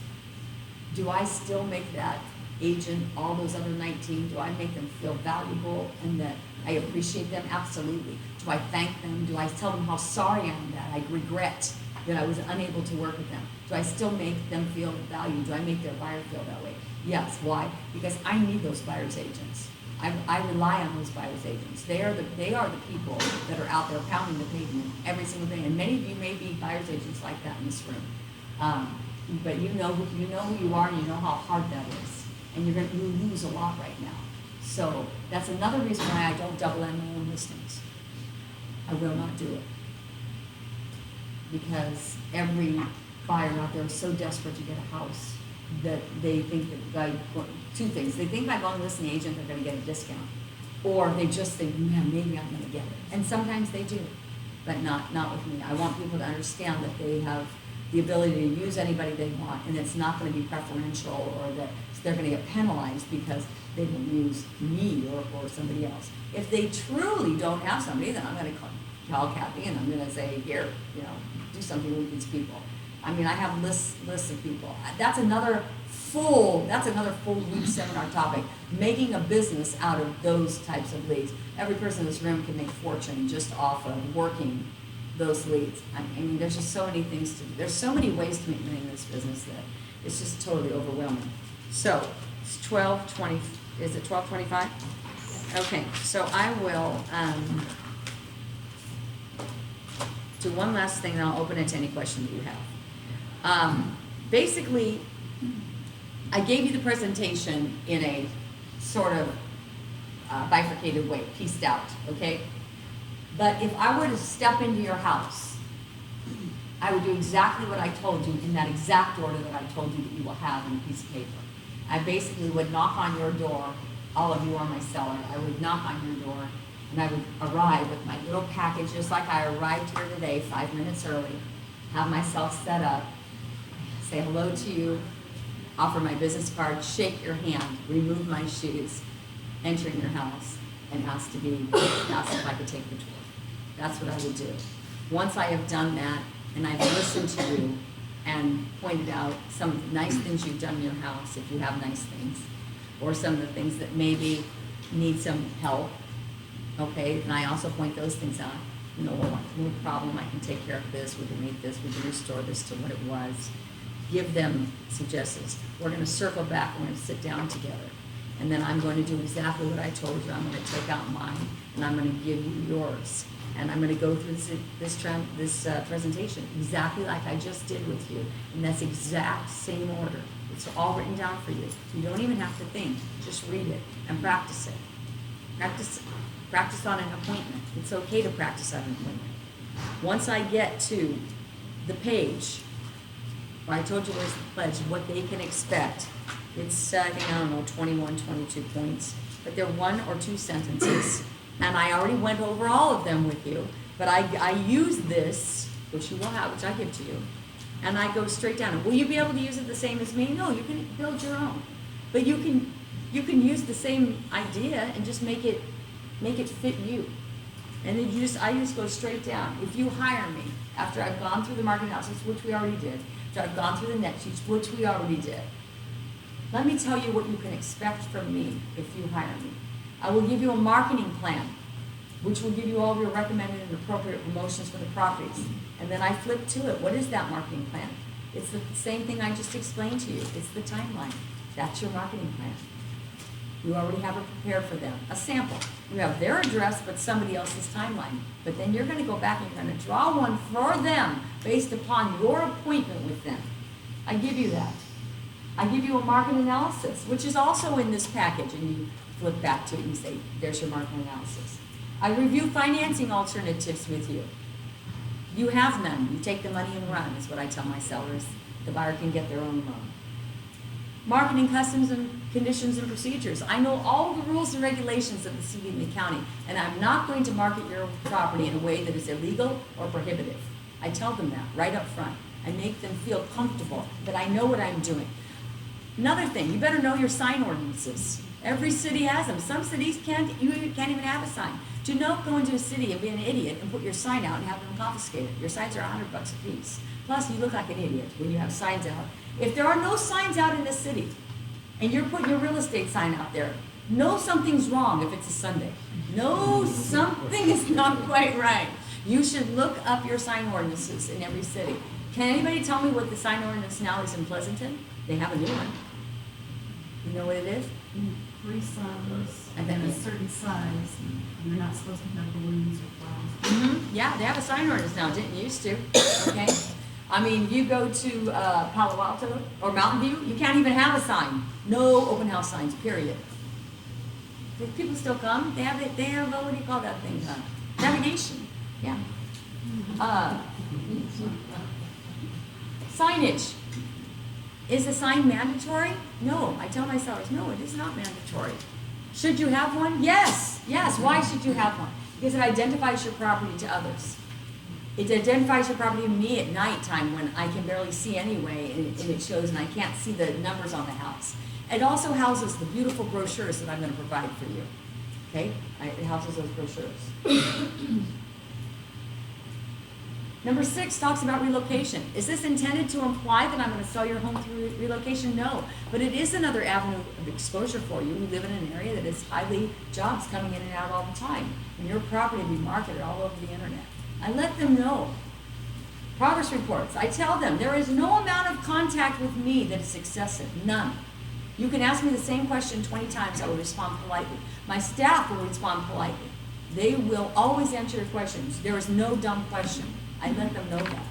Do I still make that agent, all those other 19, do I make them feel valuable and that I appreciate them? Absolutely. Do I thank them? Do I tell them how sorry I am that I regret that I was unable to work with them? Do I still make them feel valued? Do I make their buyer feel that way? Yes. Why? Because I need those buyer's agents. I rely on those buyer's agents. They are the people that are out there pounding the pavement every single day. And many of you may be buyer's agents like that in this room. But you know who you are and you know how hard that is. And you lose a lot right now. So that's another reason why I don't double end my own listings. I will not do it. Because every buyer out there is so desperate to get a house that they think that two things. They think by going to listing agent they're going to get a discount. Or they just think, man, maybe I'm going to get it. And sometimes they do, but not with me. I want people to understand that they have the ability to use anybody they want, and it's not going to be preferential or that they're going to get penalized because they didn't use me or somebody else. If they truly don't have somebody, then I'm going to call Kathy and I'm going to say, here, do something with these people. I mean, I have lists of people. That's another full week seminar topic, making a business out of those types of leads. Every person in this room can make a fortune just off of working those leads. I mean, there's just so many things to do. There's so many ways to make money in this business that it's just totally overwhelming. So it's 12:20. Is it 12:25? Okay. So I will do one last thing, and I'll open it to any question that you have. Basically, I gave you the presentation in a sort of bifurcated way, pieced out, okay? But if I were to step into your house, I would do exactly what I told you in that exact order that I told you that you will have in a piece of paper. I basically would knock on your door, all of you are my seller, I would knock on your door, and I would arrive with my little package, just like I arrived here today, 5 minutes early, have myself set up, say hello to you, offer my business card, shake your hand, remove my shoes, enter in your house, and ask if I could take the tour. That's what I would do. Once I have done that, and I've listened to you and pointed out some of the nice things you've done in your house, if you have nice things, or some of the things that maybe need some help, okay, and I also point those things out. You know, well, no problem, I can take care of this, we can make this, we can restore this to what it was. Give them suggestions. We're gonna circle back, we're gonna sit down together. And then I'm going to do exactly what I told you. I'm going to take out mine, and I'm going to give you yours. And I'm going to go through this presentation exactly like I just did with you. And that's exact same order. It's all written down for you. You don't even have to think. Just read it and practice it. Practice on an appointment. It's okay to practice on an appointment. Once I get to the page where I told you where's the pledge, what they can expect, it's, I think, I don't know, 21, 22 points, but they're 1 or 2 sentences, and I already went over all of them with you, but I use this, which you will have, which I give to you, and I go straight down. Will you be able to use it the same as me? No, you can build your own, but you can use the same idea and just make it fit you. And then I just go straight down. If you hire me, after I've gone through the market analysis, which we already did, after I've gone through the net sheets, which we already did, let me tell you what you can expect from me if you hire me. I will give you a marketing plan, which will give you all of your recommended and appropriate promotions for the properties. And then I flip to it. What is that marketing plan? It's the same thing I just explained to you. It's the timeline. That's your marketing plan. You already have it prepared for them. A sample. You have their address, but somebody else's timeline. But then you're going to go back and you're going to draw one for them based upon your appointment with them. I give you that. I give you a market analysis, which is also in this package, and you flip back to it and say, there's your market analysis. I review financing alternatives with you. You have none. You take the money and run, is what I tell my sellers. The buyer can get their own loan. Marketing customs and conditions and procedures. I know all the rules and regulations of the city and the county, and I'm not going to market your property in a way that is illegal or prohibitive. I tell them that right up front. I make them feel comfortable that I know what I'm doing. Another thing, you better know your sign ordinances. Every city has them. Some cities you can't even have a sign. Do not go into a city and be an idiot and put your sign out and have them confiscated. Your signs are $100 a piece. Plus, you look like an idiot when you have signs out. If there are no signs out in the city, and you're putting your real estate sign out there, know something's wrong if it's a Sunday. Know something is not quite right. You should look up your sign ordinances in every city. Can anybody tell me what the sign ordinance now is in Pleasanton? They have a new one. You know what it is? 3 signs, And then a certain size, and you're not supposed to have balloons or flowers. Yeah, they have a sign ordinance now, didn't used to, okay? I mean, you go to Palo Alto or Mountain View, you can't even have a sign. No open house signs, period. Do people still come? They have, what do you call that thing? Navigation, yeah. Signage. Is a sign mandatory? No. I tell my sellers, no, it is not mandatory. Should you have one? Yes. Yes. Why should you have one? Because it identifies your property to others. It identifies your property to me at nighttime when I can barely see anyway, and it shows, and I can't see the numbers on the house. It also houses the beautiful brochures that I'm going to provide for you. Okay? It houses those brochures. Number 6 talks about relocation. Is this intended to imply that I'm going to sell your home through relocation? No. But it is another avenue of exposure for you. We live in an area that is highly jobs coming in and out all the time. And your property will be marketed all over the internet. I let them know. Progress reports. I tell them there is no amount of contact with me that is excessive. None. You can ask me the same question 20 times. I will respond politely. My staff will respond politely. They will always answer your questions. There is no dumb question. I let them know that.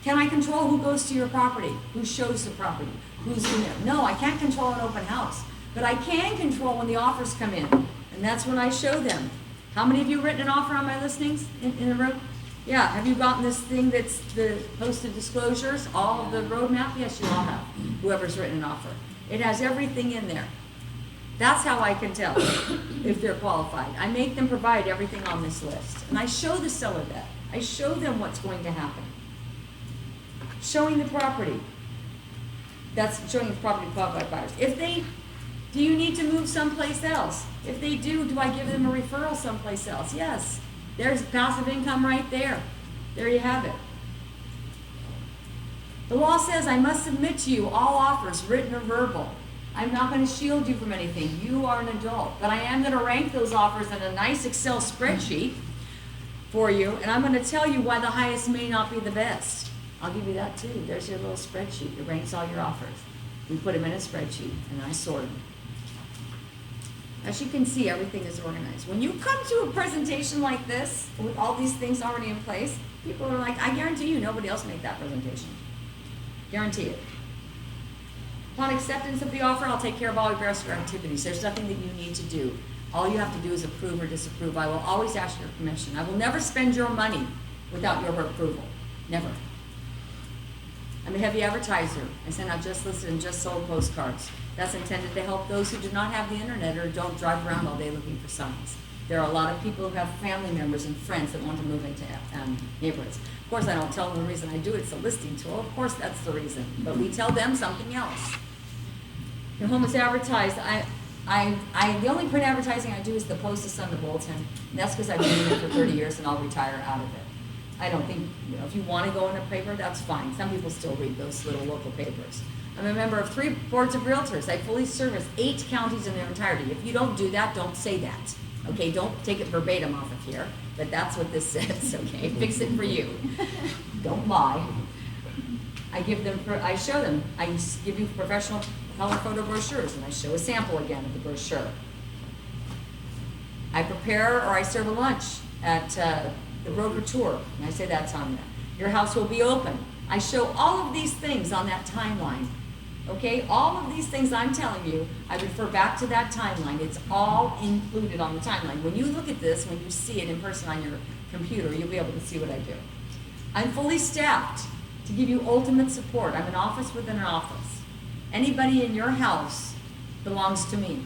Can I control who goes to your property? Who shows the property? Who's in there? No, I can't control an open house. But I can control when the offers come in, and that's when I show them. How many of you written an offer on my listings in the room? Yeah, have you gotten this thing that's the posted disclosures, all of the roadmap? Yes, you all have, whoever's written an offer. It has everything in there. That's how I can tell if they're qualified. I make them provide everything on this list, and I show the seller that. I show them what's going to happen. Showing the property. That's showing the property to qualified buyers. Do you need to move someplace else? If they do I give them a referral someplace else? Yes. There's passive income right there. There you have it. The law says I must submit to you all offers, written or verbal. I'm not going to shield you from anything. You are an adult. But I am going to rank those offers in a nice Excel spreadsheet for you, and I'm going to tell you why the highest may not be the best. I'll give you that too. There's your little spreadsheet. It ranks all your offers. We put them in a spreadsheet, and I sort them. As you can see, everything is organized. When you come to a presentation like this, with all these things already in place, people are like, I guarantee you nobody else made that presentation. Guarantee it. Upon acceptance of the offer, I'll take care of all your rest of your activities. There's nothing that you need to do. All you have to do is approve or disapprove. I will always ask your permission. I will never spend your money without your approval. Never. I'm a heavy advertiser. I send out just listed and just sold postcards. That's intended to help those who do not have the internet or don't drive around all day looking for signs. There are a lot of people who have family members and friends that want to move into neighborhoods. Of course, I don't tell them the reason I do it. It's a listing tool. Of course, that's the reason. But we tell them something else. Your home is advertised. The only print advertising I do is the Post, the Sun, the Bulletin. And that's because I've been doing it for 30 years and I'll retire out of it. I don't think, if you want to go in a paper, that's fine. Some people still read those little local papers. I'm a member of 3 boards of realtors. I fully service 8 counties in their entirety. If you don't do that, don't say that. Okay, don't take it verbatim off of here, but that's what this says, okay? Fix it for you. Don't lie. I show them. I give you professional color photo brochures, and I show a sample again of the brochure. I prepare or I serve a lunch at the broker tour, and I say that's on there. Your house will be open. I show all of these things on that timeline. Okay, all of these things I'm telling you, I refer back to that timeline. It's all included on the timeline. When you look at this, when you see it in person on your computer, you'll be able to see what I do. I'm fully staffed to give you ultimate support. I'm an office within an office. Anybody in your house belongs to me.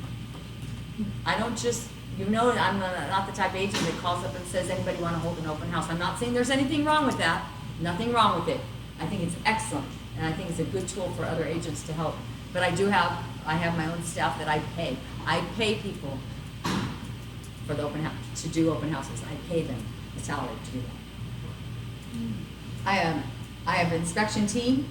I don't just, I'm not the type of agent that calls up and says, anybody want to hold an open house? I'm not saying there's anything wrong with that. Nothing wrong with it. I think it's excellent, and I think it's a good tool for other agents to help. But I have my own staff that I pay. I pay people for the open house, to do open houses. I pay them a salary to do that. I have an inspection team.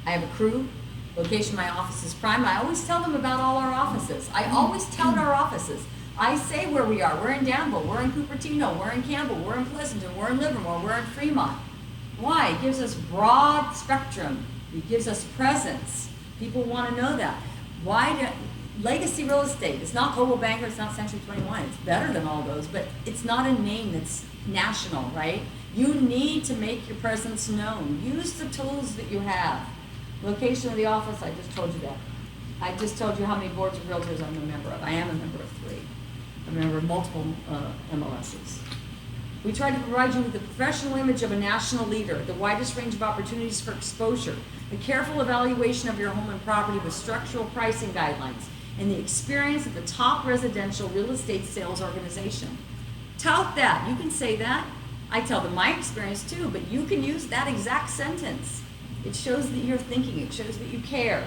I have a crew. Location of my office is prime. I always tell them about all our offices. I always tout our offices. I say where we are. We're in Danville. We're in Cupertino. We're in Campbell. We're in Pleasanton. We're in Livermore. We're in Fremont. Why? It gives us broad spectrum. It gives us presence. People want to know that. Legacy real estate, it's not Coldwell Banker, it's not Century 21. It's better than all those, but it's not a name that's national, right? You need to make your presence known. Use the tools that you have. Location of the office, I just told you that. I just told you how many boards of realtors I'm a member of. I am a member of 3. I'm a member of multiple MLSs. We try to provide you with the professional image of a national leader, the widest range of opportunities for exposure, the careful evaluation of your home and property with structural pricing guidelines, and the experience of the top residential real estate sales organization. Tout that. You can say that. I tell them my experience too, but you can use that exact sentence. It shows that you're thinking. It shows that you care.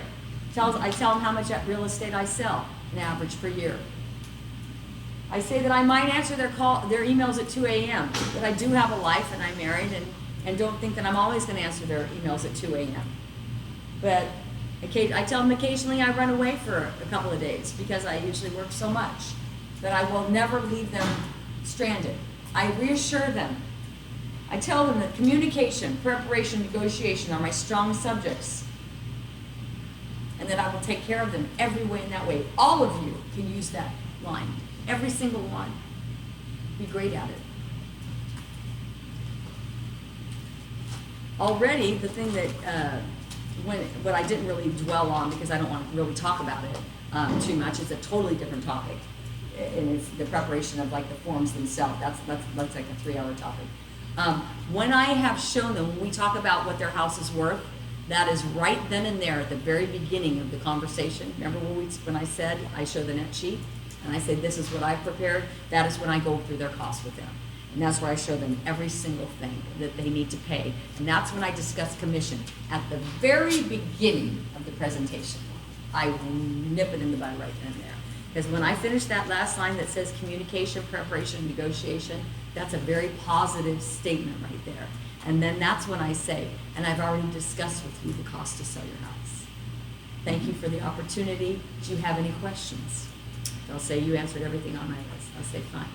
I tell them how much real estate I sell, an average per year. I say that I might answer their emails at 2 a.m., but I do have a life and I'm married and don't think that I'm always going to answer their emails at 2 a.m. But I tell them occasionally I run away for a couple of days because I usually work so much. But I will never leave them stranded. I reassure them. I tell them that communication, preparation, negotiation are my strong subjects, and that I will take care of them every way in that way. All of you can use that line. Every single one. Be great at it. Already, the thing that, what I didn't really dwell on because I don't want to really talk about it, too much. It's a totally different topic. And it's the preparation of like the forms themselves. That's like a 3-hour topic. When I have shown them, when we talk about what their house is worth, that is right then and there at the very beginning of the conversation. Remember when I said I show the net sheet and I say this is what I've prepared? That is when I go through their costs with them. And that's where I show them every single thing that they need to pay. And that's when I discuss commission at the very beginning of the presentation. I will nip it in the bud right then and there. Because when I finish that last line that says communication, preparation, negotiation, that's a very positive statement right there. And then that's when I say, and I've already discussed with you the cost to sell your house. Thank you for the opportunity. Do you have any questions? They'll say, you answered everything on my list. I'll say, fine.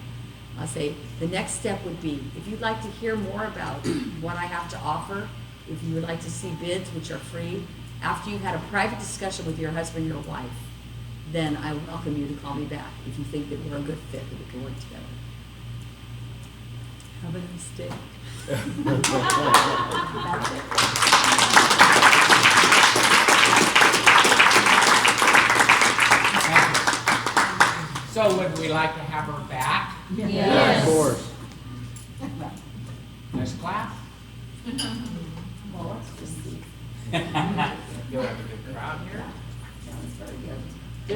I'll say, the next step would be, if you'd like to hear more about what I have to offer, if you would like to see bids, which are free, after you've had a private discussion with your husband or wife, then I welcome you to call me back if you think that we're a good fit, that we can work together. Have a nice day. That's it. So would we like to have her back? Yes. Of course. Nice clap. Well, let's just see. You'll have a good crowd here. Sounds very good.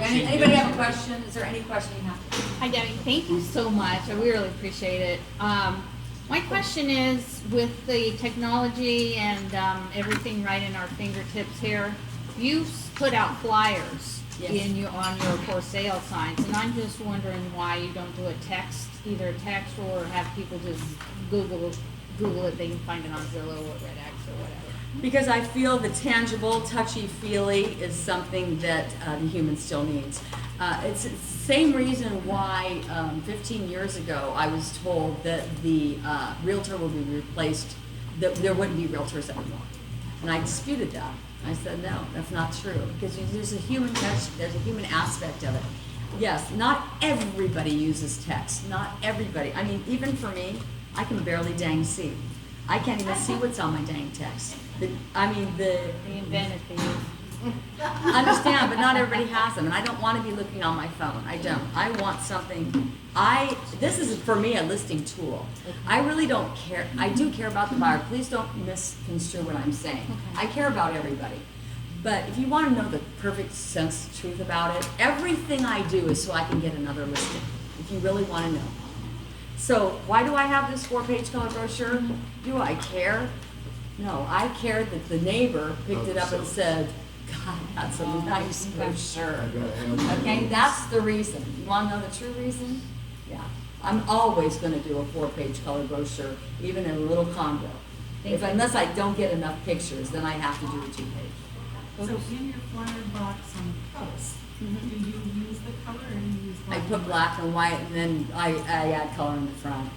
Anybody have a question? Is there any question you have? Hi Debbie, thank you so much. We really appreciate it. My question is, with the technology and everything right in our fingertips here, you put out flyers Yes. on your for sale signs, and I'm just wondering why you don't do a text, either text or have people just Google it. They can find it on Zillow or RedX or whatever. Because I feel the tangible, touchy-feely is something that the human still needs. It's the same reason why 15 years ago I was told that the realtor would be replaced, that there wouldn't be realtors anymore. And I disputed that. I said, no, that's not true. Because there's a human touch, there's a human aspect of it. Yes, not everybody uses text. Not everybody. I mean, even for me, I can barely dang see. I can't even see what's on my dang text. They invented these. Understand, but not everybody has them, and I don't want to be looking on my phone. I don't. I want something. This is for me a listing tool. I really don't care. I do care about the buyer. Please don't misconstrue what I'm saying. Okay. I care about everybody. But if you want to know the perfect sense truth about it, everything I do is so I can get another listing. If you really want to know. So why do I have this 4-page color brochure? Do I care? No, I care that the neighbor picked it up and said, God, that's a nice brochure. Okay, that's the reason. You want to know the true reason? Yeah. I'm always going to do a 4-page color brochure, even in a little condo. Unless I don't get enough pictures, then I have to do a 2-page. So in your flyer box on posts, do you use the color or do you use I black? put black and white, and then I add color in the front.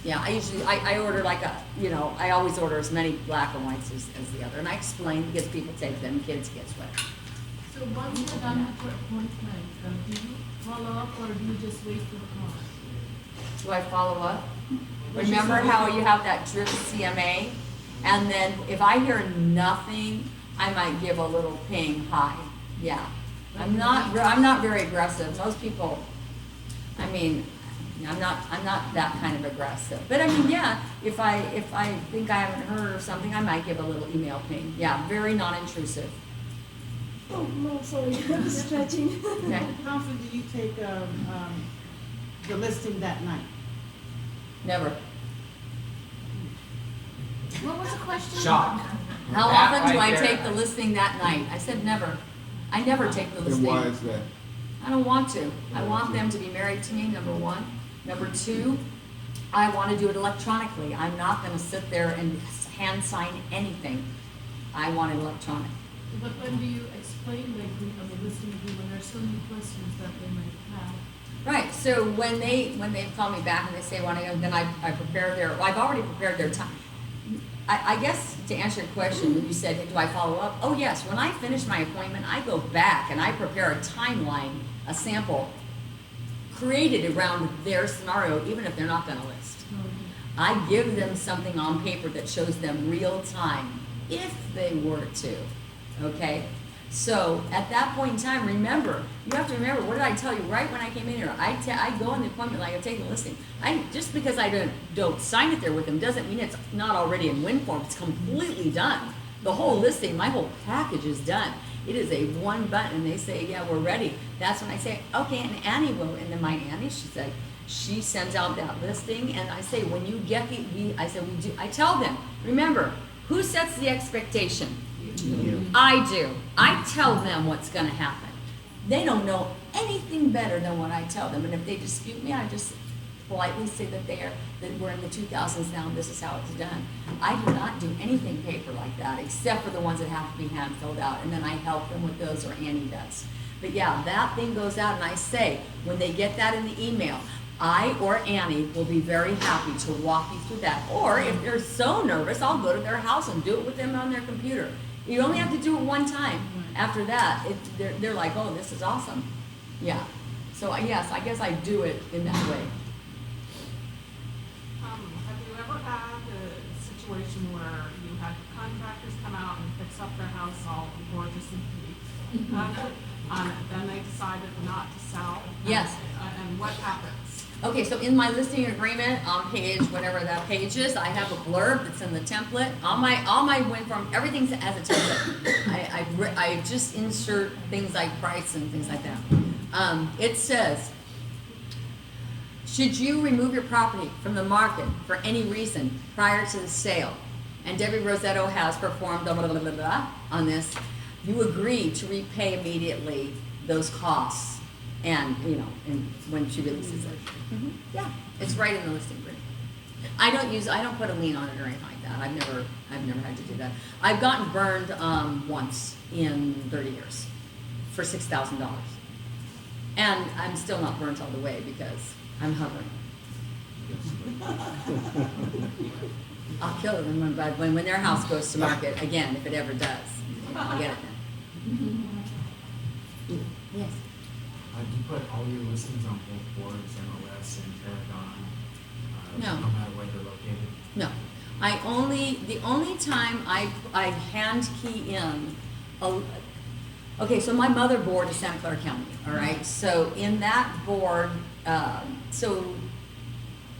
Yeah, I order like I always order as many black and whites as the other, and I explain because people take them, kids get sweat. So once you're done with your appointment, do you follow up or do you just wait for the call? Do I follow up? Remember how you have that drip CMA? And then if I hear nothing, I might give a little ping, hi. Yeah. I'm not very aggressive. Most people, I'm not that kind of aggressive. But I mean, yeah, if I think I haven't heard or something, I might give a little email ping. Yeah, very non-intrusive. Oh, no, sorry, I'm stretching. Okay. How often do you take the listing that night? Never. What was the question? Shock. How That often do right I there. take the listing that night? I said never. I never take the And listing. why is that? I don't want to. I want them to be married to me, number one. Number two, I want to do it electronically. I'm not going to sit there and hand sign anything. I want it electronic. But when do you explain the listing agreement? There are so many questions that they might have. Right, so when they call me back and they say, well, then I prepare I've already prepared their time. I guess to answer your question, when you said, hey, do I follow up? Oh yes, when I finish my appointment, I go back and I prepare a timeline, a sample, created around their scenario, even if they're not gonna list. I give them something on paper that shows them real time, if they were to, okay? So at that point in time, remember, you have to remember, what did I tell you right when I came in here? I go on the appointment like I'm taking the listing. Just because I don't sign it there with them doesn't mean it's not already in win form. It's completely done. The whole listing, my whole package is done. It is a one button, and they say, yeah, we're ready. That's when I say, okay, and Annie will, and then my Annie, she said, she sends out that listing, and I say, when you get I tell them, remember, who sets the expectation? You. I do. I tell them what's going to happen. They don't know anything better than what I tell them, and if they dispute me, I just politely say that we're in the 2000s now, and this is how it's done. I do not do anything paper like that, except for the ones that have to be hand filled out, and then I help them with those, or Annie does. But yeah, that thing goes out, and I say, when they get that in the email, I or Annie will be very happy to walk you through that. Or if they're so nervous, I'll go to their house and do it with them on their computer. You only have to do it one time. After that, they're like, oh, this is awesome. Yeah. So yes, I guess I do it in that way. Have you ever had a situation where you had contractors come out and fix up their house all gorgeous and pretty? Then they decided not to sell? Yes. And what happens? Okay, so in my listing agreement on page, whatever that page is, I have a blurb that's in the template. All my win form, everything's as a template. I just insert things like price and things like that. It says, should you remove your property from the market for any reason prior to the sale, and Debbie Rossetto has performed blah, blah, blah, blah, blah, on this, you agree to repay immediately those costs. And, and when she releases it. Mm-hmm. Yeah, it's right in the listing agreement. I don't put a lien on it or anything like that. I've never had to do that. I've gotten burned once in 30 years for $6,000. And I'm still not burnt all the way because I'm hovering. I'll kill them when their house goes to market again, if it ever does. I'll get it then. Yes. Do you put all your listings on both boards, MLS and Paragon, No. no matter where they're located? No, the only time I hand key in, okay, so my motherboard is Santa Clara County, all right? So in that board, so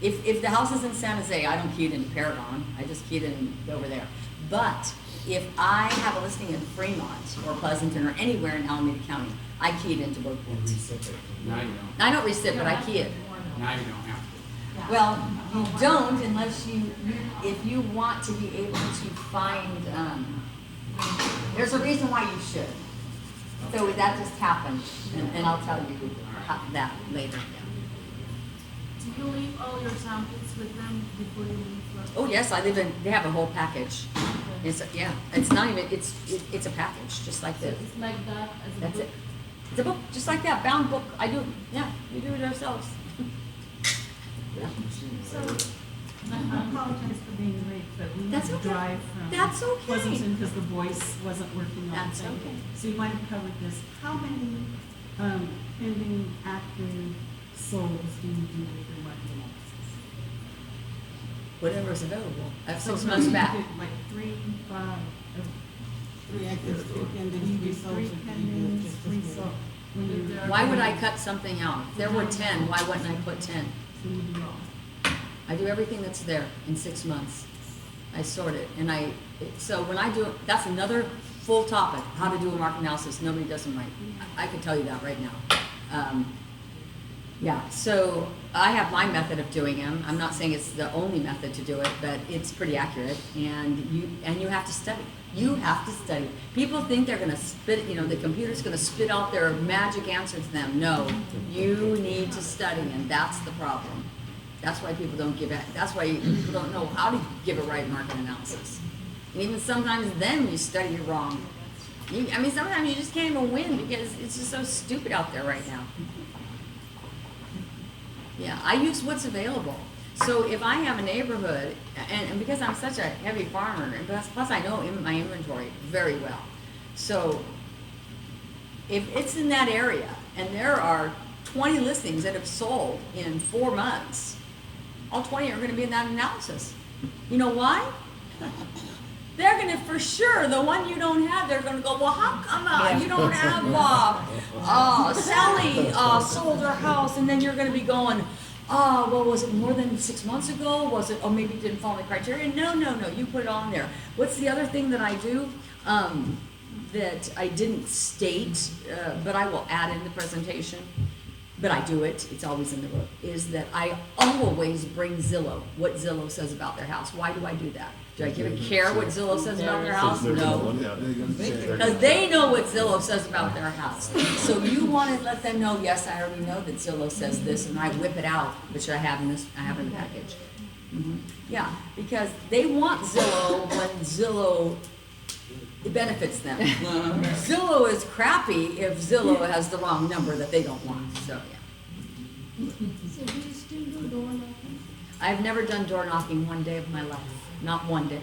if the house is in San Jose, I don't key it in Paragon, I just key it in over there. But if I have a listing in Fremont or Pleasanton or anywhere in Alameda County, I key it into both You boards. recip it. Now you don't. I don't recip it, I key it. Now you don't have to. Well, you don't unless if you want to be able to find, there's a reason why you should. So that just happened, and I'll tell you that later. Do you leave all your samples with them before you leave? Oh yes, they have a whole package. It's not even, it's a package, just like this. It's like that as a That's book? it. It's a book, just like that, bound book. We do it ourselves. So, I apologize for being late, but we had That's to okay. drive from That's okay. Pleasanton because the voice wasn't working on That's the thing. okay. So you might have covered this. How many pending active souls do you do with your market analysis? Whatever's available. That's So 6 months you back. did like 3, 5, 3 active, 2 pending, you 3 do sold, 3 or do you do pendings, just 3 the sold. When you Why would I cut something out? If there were 10, why wouldn't I put 10? So you do all. I do everything that's there in 6 months. I sort it, and so when I do it, that's another full topic, how to do a market analysis. Nobody does them right. I can tell you that right now. Yeah, so I have my method of doing them. I'm not saying it's the only method to do it, but it's pretty accurate, and you have to study. You have to study. People think they're gonna spit, the computer's gonna spit out their magic answer to them. No, you need to study, and that's the problem. That's why people don't give it. That's why people don't know how to give a right market analysis. And even sometimes then you study it wrong. Sometimes you just can't even win because it's just so stupid out there right now. Yeah, I use what's available. So if I have a neighborhood, and because I'm such a heavy farmer, and plus I know my inventory very well. So if it's in that area and there are 20 listings that have sold in 4 months, all 20 are going to be in that analysis. You know why? They're gonna, for sure, the one you don't have, they're gonna go, well, how come you don't have, Sally, sold her house, and then you're gonna be going, well, was it more than 6 months ago? Was it, maybe it didn't follow the criteria? No, you put it on there. What's the other thing that I do, that I didn't state, but I will add in the presentation, but I do it, it's always in the book, is that I always bring Zillow, what Zillow says about their house. Why do I do that? Do I even care what Zillow says about their house? No. Because they know what Zillow says about their house. So you want to let them know, yes, I already know that Zillow says this, and I whip it out, which I have in the package. Yeah, because they want Zillow when Zillow, it benefits them. Zillow is crappy if Zillow has the wrong number that they don't want, so yeah. So do you still do door knocking? I've never done door knocking one day of my life, not one day.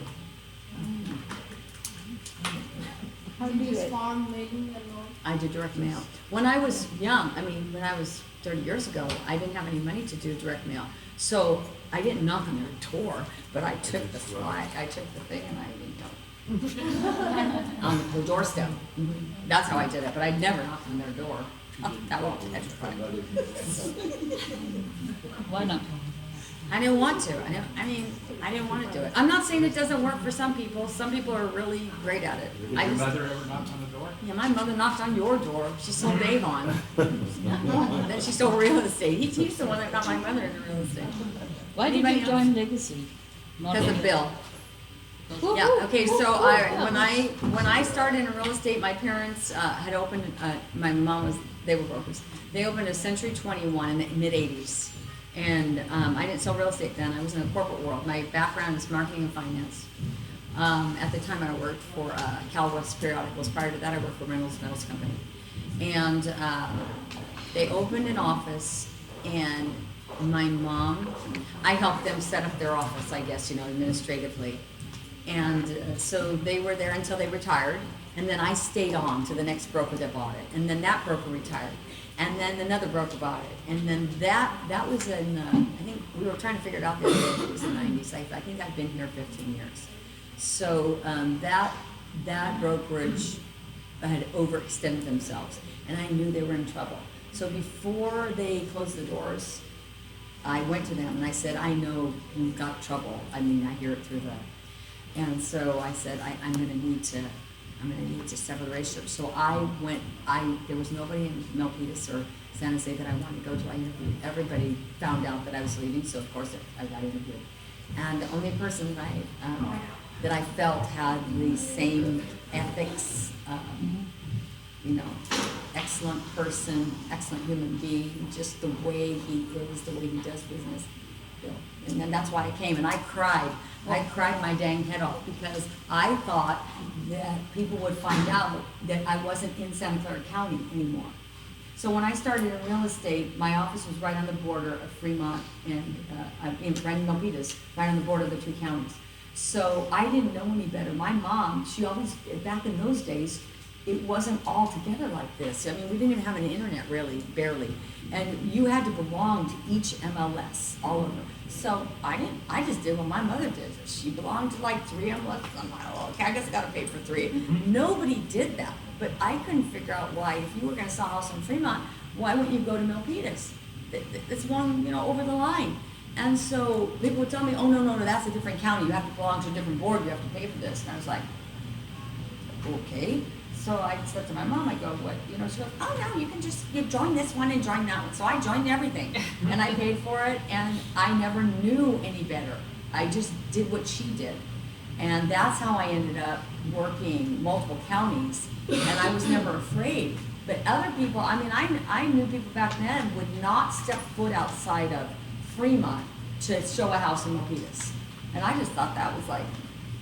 How do you farm mailing and all? I do direct mail. When I was young, when I was 30 years ago, I didn't have any money to do direct mail. So I didn't knock on their door, but I took the flag, I took the thing and I on the doorstep. That's how I did it, but I never knocked on their door. That won't petrify. Why not? I didn't want to. I didn't want to do it. I'm not saying it doesn't work for some people. Some people are really great at it. Did your mother ever knock on the door? Yeah, my mother knocked on your door. She sold Avon. Then she sold real estate. He's the one that got my mother into real estate. Why did you join Legacy? Because of Bill. Yeah. Okay. So when I started in real estate, my parents had opened. My mom they were brokers. They opened a Century 21 in the mid '80s, and I didn't sell real estate then. I was in the corporate world. My background is marketing and finance. At the time, I worked for CalWest periodicals. Prior to that, I worked for Reynolds Metals Company, and they opened an office. And my mom, I helped them set up their office, I guess, administratively. And so they were there until they retired, and then I stayed on to the next broker that bought it, and then that broker retired, and then another broker bought it, and then that was in, I think we were trying to figure it out the other day, it was the 90s, I think I've been here 15 years. So that brokerage had overextended themselves, and I knew they were in trouble. So before they closed the doors, I went to them and I said, I know you've got trouble. I hear it through and so I said, I'm going to need to sever the relationship. So there was nobody in Milpitas or San Jose that I wanted to go to. I interviewed. Everybody found out that I was leaving, so of course I got interviewed. And the only person that I felt had the same ethics, excellent person, excellent human being, just the way he is, the way he does business. And then that's why I came, and I cried. I cried my dang head off because I thought that people would find out that I wasn't in Santa Clara County anymore. So when I started in real estate, my office was right on the border of Fremont and right in Milpitas, right on the border of the two counties. So I didn't know any better. My mom, she always, back in those days, it wasn't all together like this. We didn't even have an internet, really, barely. And you had to belong to each MLS, all of them. So I just did what my mother did. She belonged to like 3 MLS. I'm like, oh, okay, I guess I gotta pay for 3. Nobody did that. But I couldn't figure out why, if you were gonna sell a house in Fremont, why wouldn't you go to Milpitas? It's one, over the line. And so people would tell me, oh, no, that's a different county. You have to belong to a different board. You have to pay for this. And I was like, okay. So I said to my mom, I go, what? She goes, oh, no, you can just join this one and join that one. So I joined everything. And I paid for it, and I never knew any better. I just did what she did. And that's how I ended up working multiple counties, and I was never afraid. But other people, I knew people back then would not step foot outside of Fremont to show a house in Milpitas. And I just thought that was like,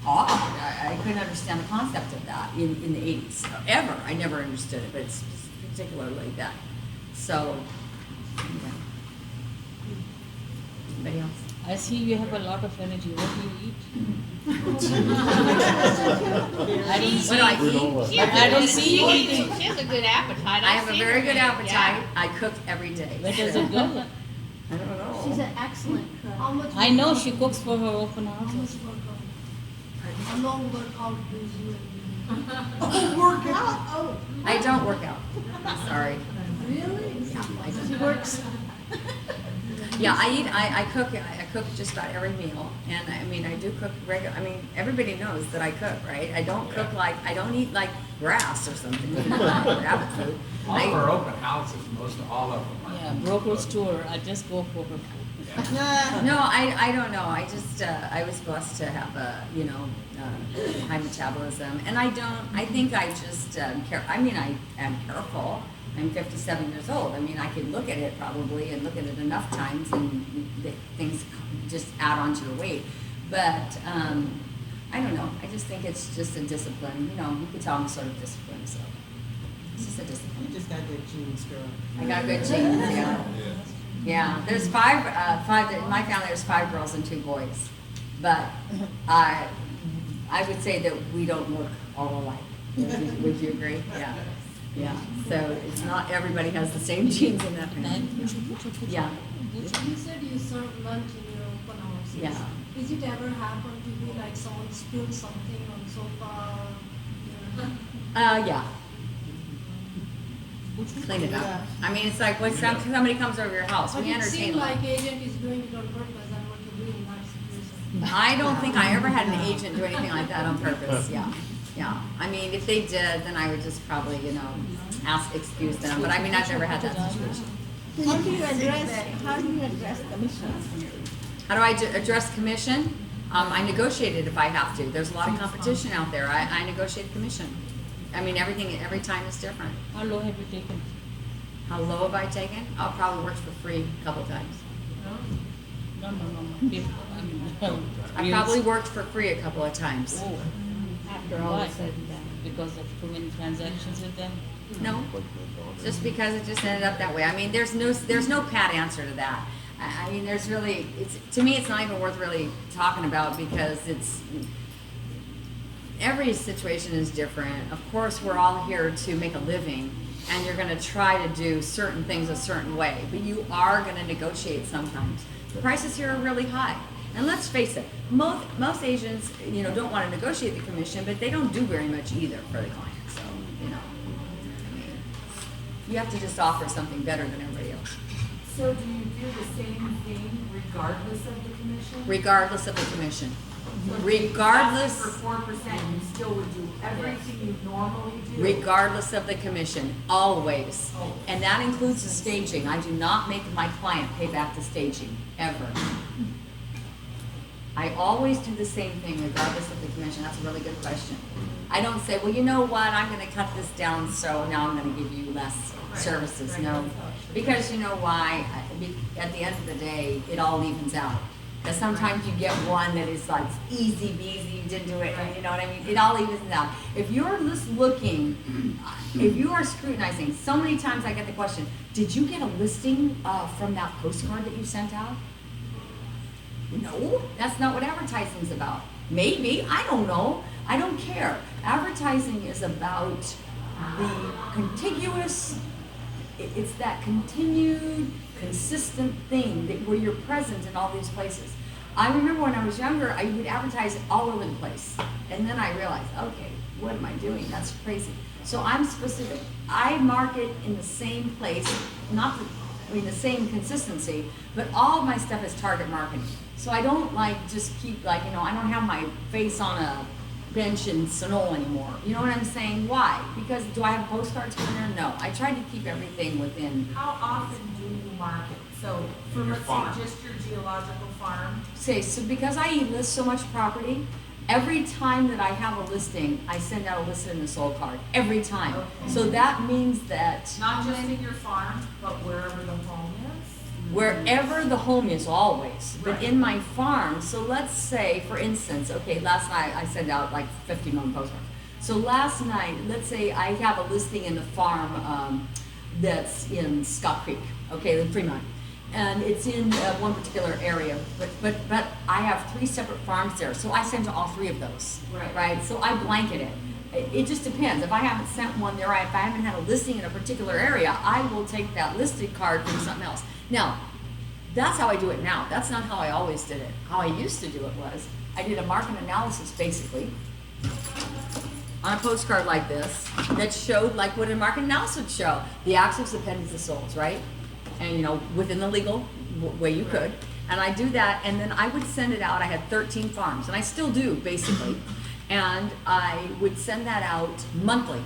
I couldn't understand the concept of that in the 80s. Ever. I never understood it, but it's particularly like that. So, anyway. Anybody else? I see you have a lot of energy. What do you eat? I don't see. What do I eat? I don't see you eating. She has a good appetite. I have a very good appetite. Yeah. I cook every day. Where does it go? I don't know. She's an excellent cook. How much I know she cooks for her open How much houses. work on long workout usually? Workout? Oh. I don't work out. Sorry. Really? Yeah, I don't. She works. Yeah, I cook just about every meal, and I mean, I do cook regular, I mean, everybody knows that I cook, right? I don't cook like, I don't eat like grass or something, rabbit food. All of our open houses, most all of them. Yeah, broker's tour, I just go for her food. No, I don't know, I just, I was blessed to have a, high metabolism, and I think I just, I mean, I am careful. I'm 57 years old. I mean, I could look at it probably and look at it enough times and things just add on to your weight. But I don't know. I just think it's just a discipline. You could tell I'm sort of disciplined, so it's just a discipline. You just got good genes, girl. I got good genes, yeah. Yeah, there's five, in my family there's 5 girls and 2 boys. But I would say that we don't look all alike. Would you agree? Yeah. Yeah, so it's not everybody has the same genes in that family. Yeah. You said you serve lunch in your open houses. Yeah. Is it ever happened to you like someone spilled something on sofa? Yeah. Clean it up. I mean, it's like when somebody comes over your house, But we it entertain seems a lot. like agent is doing it on purpose and what to do in that situation. I don't think I ever had an agent do anything like that on purpose, yeah. Yeah, I mean, if they did, then I would just probably, excuse them, but I mean, I've never had that situation. How do you address commission? How do I address commission? I negotiate it if I have to. There's a lot of competition out there. I negotiate commission. I mean, every time is different. How low have you taken? How low have I taken? I'll probably worked for free a couple times. No. People, I mean, I probably worked for free a couple of times. Oh, After all why? is said and done. Because of too many transactions with them? No, just because it just ended up that way. I mean, there's no pat answer to that. I mean, there's really, to me, it's not even worth really talking about because every situation is different. Of course, we're all here to make a living, and you're going to try to do certain things a certain way, but you are going to negotiate sometimes. The prices here are really high. And let's face it, most agents, don't want to negotiate the commission, but they don't do very much either for the client. So, I mean, you have to just offer something better than everybody else. So do you do the same thing regardless of the commission? Regardless of the commission. So if Regardless. you asked for 4%, you still would do everything you normally do? Regardless of the commission, always. And that includes the staging. I do not make my client pay back the staging, ever. I always do the same thing regardless of the commission. That's a really good question. I don't say, well, you know what, I'm going to cut this down, so now I'm going to give you less services. No, because you know why? At the end of the day, it all evens out. Because sometimes you get one that is like easy peasy, you didn't do it, and you know what I mean? It all evens out. If you're just looking, if you are scrutinizing, so many times I get the question, did you get a listing from that postcard that you sent out? No, that's not what advertising's about. Maybe, I don't know. I don't care. Advertising is about the contiguous, it's that continued, consistent thing that where you're present in all these places. I remember when I was younger, I would advertise all over the place. And then I realized, okay, what am I doing? That's crazy. So I'm specific. I market in the same place, the same consistency, but all of my stuff is target marketing. So I don't just keep I don't have my face on a bench in Sonoma anymore. You know what I'm saying? Why? Because do I have postcards in there? No. I try to keep everything within. How often do you market? So for, let's say, just your geological farm? So because I list so much property, every time that I have a listing, I send out a listed and a sold card. Every time. Okay. So that means that Not just in your farm, but wherever the home is? wherever the home is, always, but Right. in my farm. So let's say, for instance, okay, last night I sent out like 51 postcards. So last night, let's say I have a listing in the farm that's in Scott Creek, okay, in Fremont, and it's in one particular area, but I have 3 separate farms there, so I send to all 3 of those, right? So I blanket it. It just depends. If I haven't sent one there, if I haven't had a listing in a particular area, I will take that listed card from something else. Now, that's how I do it now. That's not how I always did it. How I used to do it was, I did a market analysis basically on a postcard like this that showed like what a market analysis would show. The actives, the pendings, the solds, right? And you know, within the legal way you could. And I do that, and then I would send it out. I had 13 farms, and I still do basically. And I would send that out monthly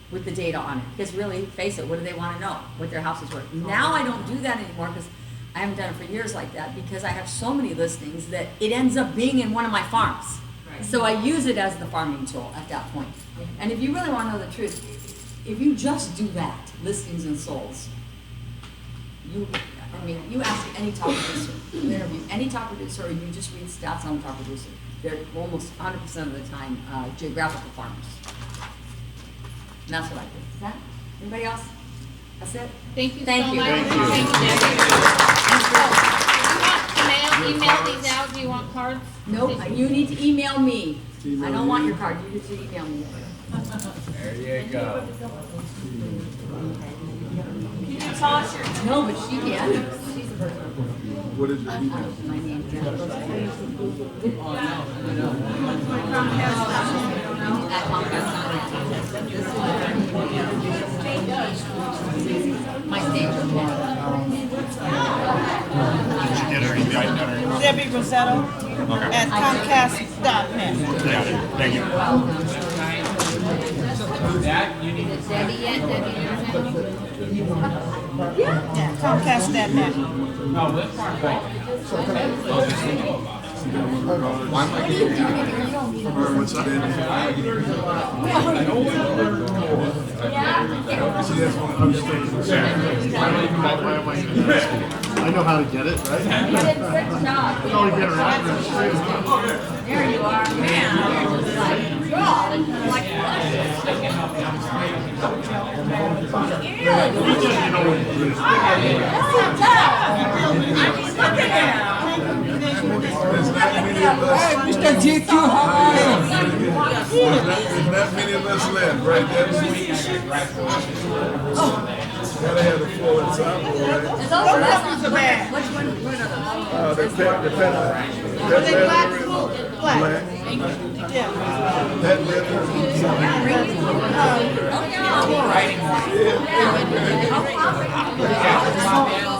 with the data on it. Because really, face it, what do they want to know? What their house is worth. Now I don't do that anymore because I haven't done it for years like that, because I have so many listings that it ends up being in one of my farms. So I use it as the farming tool at that point. And if you really want to know the truth, if you just do that, listings and solds, you ask any top producer, you interview any top producer, or you just read stats on the top producer. They're almost 100% of the time geographical farmers. And that's what I do. Is that? Anybody else? That's it? Thank you Thank so you. much. Thank you. Thank you, Debbie. You want to email these out? Do you want cards? Nope, you need to email me. I don't want your card, you need to email me. There you go. Can you toss your? No, but she can. She's a person. What is your email? My name is at Comcast.net. My stage. Get her email. Debbie Rossetto at Comcast.net. Yeah, thank you. Debbie yet? Debbie? Yeah, Comcast.net. What's up, I know how to get it, right? You did a great job. I only get her after. There you are. Man, God, like Hey, Mr. GQ, how are you? There's not many of us left, right? Gotta have the full ensemble, right? It's also that's not bad. Which one? What are those? Are they black? Black. Yeah. That leather. Oh, yeah.